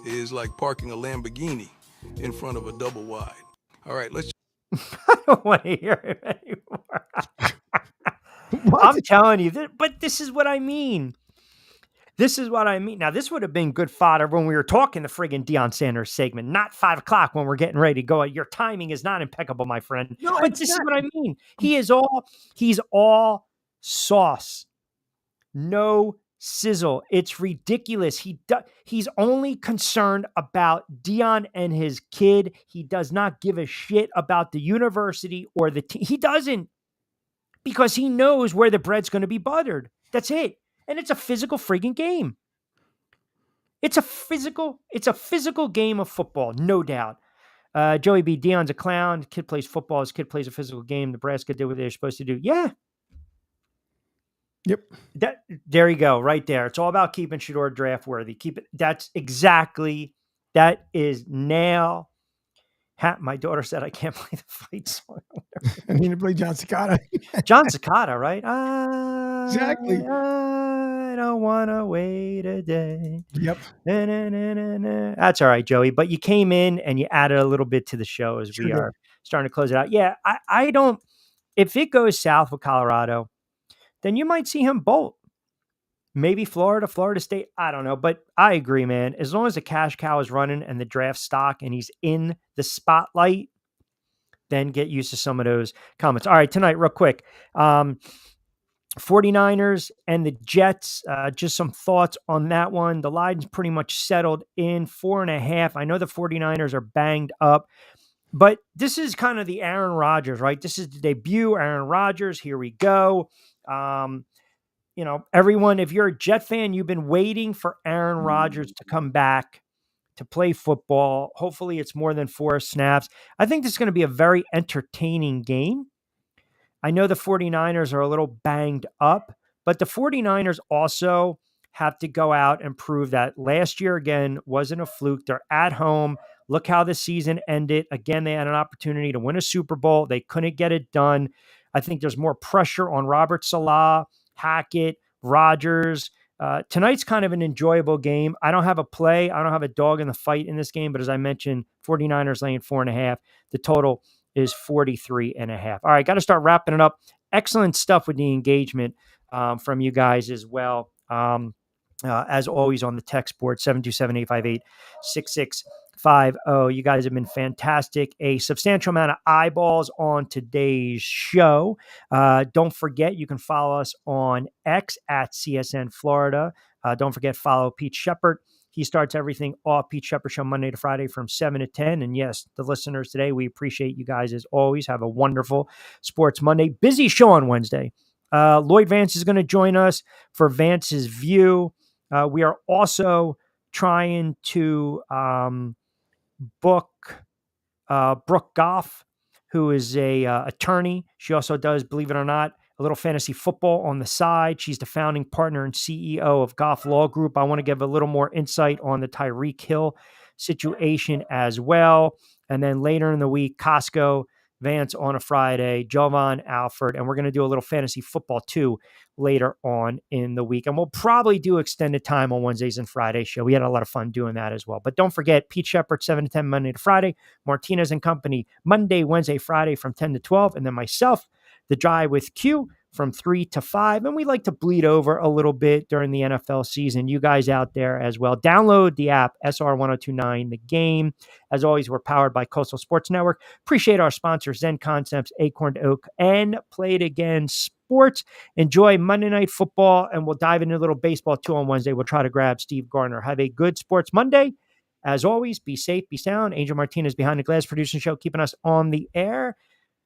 is like parking a Lamborghini in front of a double wide. All right, let's I don't want to hear it anymore. I'm telling you, but this is what I mean. This is what I mean. Now, this would have been good fodder when we were talking the friggin' Deion Sanders segment, not 5 o'clock when we're getting ready to go. Your timing is not impeccable, my friend. No, but this is what I mean. He's all sauce. No sizzle. It's ridiculous. He's only concerned about Deion and his kid. He does not give a shit about the university or the team. He doesn't, because he knows where the bread's going to be buttered. That's it. And it's a physical friggin' game. It's a physical game of football, no doubt. Joey B. Dion's a clown. Kid plays football. His kid plays a physical game. Nebraska did what they're supposed to do. Yeah. Yep. There you go, right there. It's all about keeping Shedeur draft worthy. That is nail. My daughter said I can't play the fight song. I need to play John Cicada. John Cicada, right? Exactly. I don't want to wait a day. Yep. Na, na, na, na, na. That's all right, Joey. But you came in and you added a little bit to the show as we are starting to close it out. Yeah, I don't. If it goes south with Colorado, then you might see him bolt. Maybe Florida State. I don't know. But I agree, man. As long as the cash cow is running and the draft stock and he's in the spotlight, then get used to some of those comments. All right, tonight, real quick. 49ers and the Jets, just some thoughts on that one. The line's pretty much settled in 4.5. I know the 49ers are banged up, but this is kind of the Aaron Rodgers, right? This is the debut Aaron Rodgers. Here we go. Everyone, if you're a Jet fan, you've been waiting for Aaron Rodgers to come back to play football. Hopefully it's more than 4 snaps. I think this is going to be a very entertaining game. I know the 49ers are a little banged up, but the 49ers also have to go out and prove that last year, again, wasn't a fluke. They're at home. Look how the season ended. Again, they had an opportunity to win a Super Bowl. They couldn't get it done. I think there's more pressure on Robert Saleh, Hackett, Rodgers. Tonight's kind of an enjoyable game. I don't have a play. I don't have a dog in the fight in this game, but as I mentioned, 49ers laying 4.5. The total is 43.5. All right, got to start wrapping it up. Excellent stuff with the engagement from you guys as well. As always on the text board, 727-858-6650. You guys have been fantastic. A substantial amount of eyeballs on today's show. Don't forget, you can follow us on X at CSN Florida. Don't forget, follow Pete Shepard. He starts everything off. Pete Shepard Show Monday to Friday from 7 to 10. And yes, the listeners today, we appreciate you guys as always. Have a wonderful Sports Monday. Busy show on Wednesday. Lloyd Vance is going to join us for Vance's View. We are also trying to book Brooke Goff, who is a attorney. She also does, believe it or not, a little fantasy football on the side. She's the founding partner and CEO of Goff Law Group. I want to give a little more insight on the Tyreek Hill situation as well. And then later in the week, Costco, Vance on a Friday, Jovan Alford, and we're going to do a little fantasy football too later on in the week. And we'll probably do extended time on Wednesdays and Friday show. We had a lot of fun doing that as well. But don't forget, Pete Shepard, 7 to 10, Monday to Friday, Martinez and Company, Monday, Wednesday, Friday from 10 to 12, and then myself, The Drive with Q, from 3 to 5. And we like to bleed over a little bit during the NFL season. You guys out there as well. Download the app, SR1029, The Game. As always, we're powered by Coastal Sports Network. Appreciate our sponsors, Zen Concepts, Acorn Oak, and Play It Again Sports. Enjoy Monday Night Football, and we'll dive into a little baseball too on Wednesday. We'll try to grab Steve Gardner. Have a good Sports Monday. As always, be safe, be sound. Angel Martinez behind the glass producing show, keeping us on the air.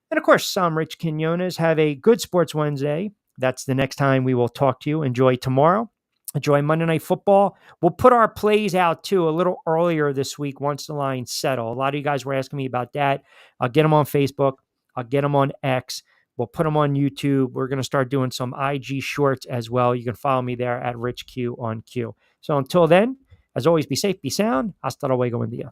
And of course, I'm Rich Quinones. Have a good Sports Wednesday. That's the next time we will talk to you. Enjoy tomorrow. Enjoy Monday Night Football. We'll put our plays out too a little earlier this week once the lines settle. A lot of you guys were asking me about that. I'll get them on Facebook. I'll get them on X. We'll put them on YouTube. We're going to start doing some IG shorts as well. You can follow me there at Rich Q on Q. So until then, as always, be safe, be sound. Hasta luego, buen día.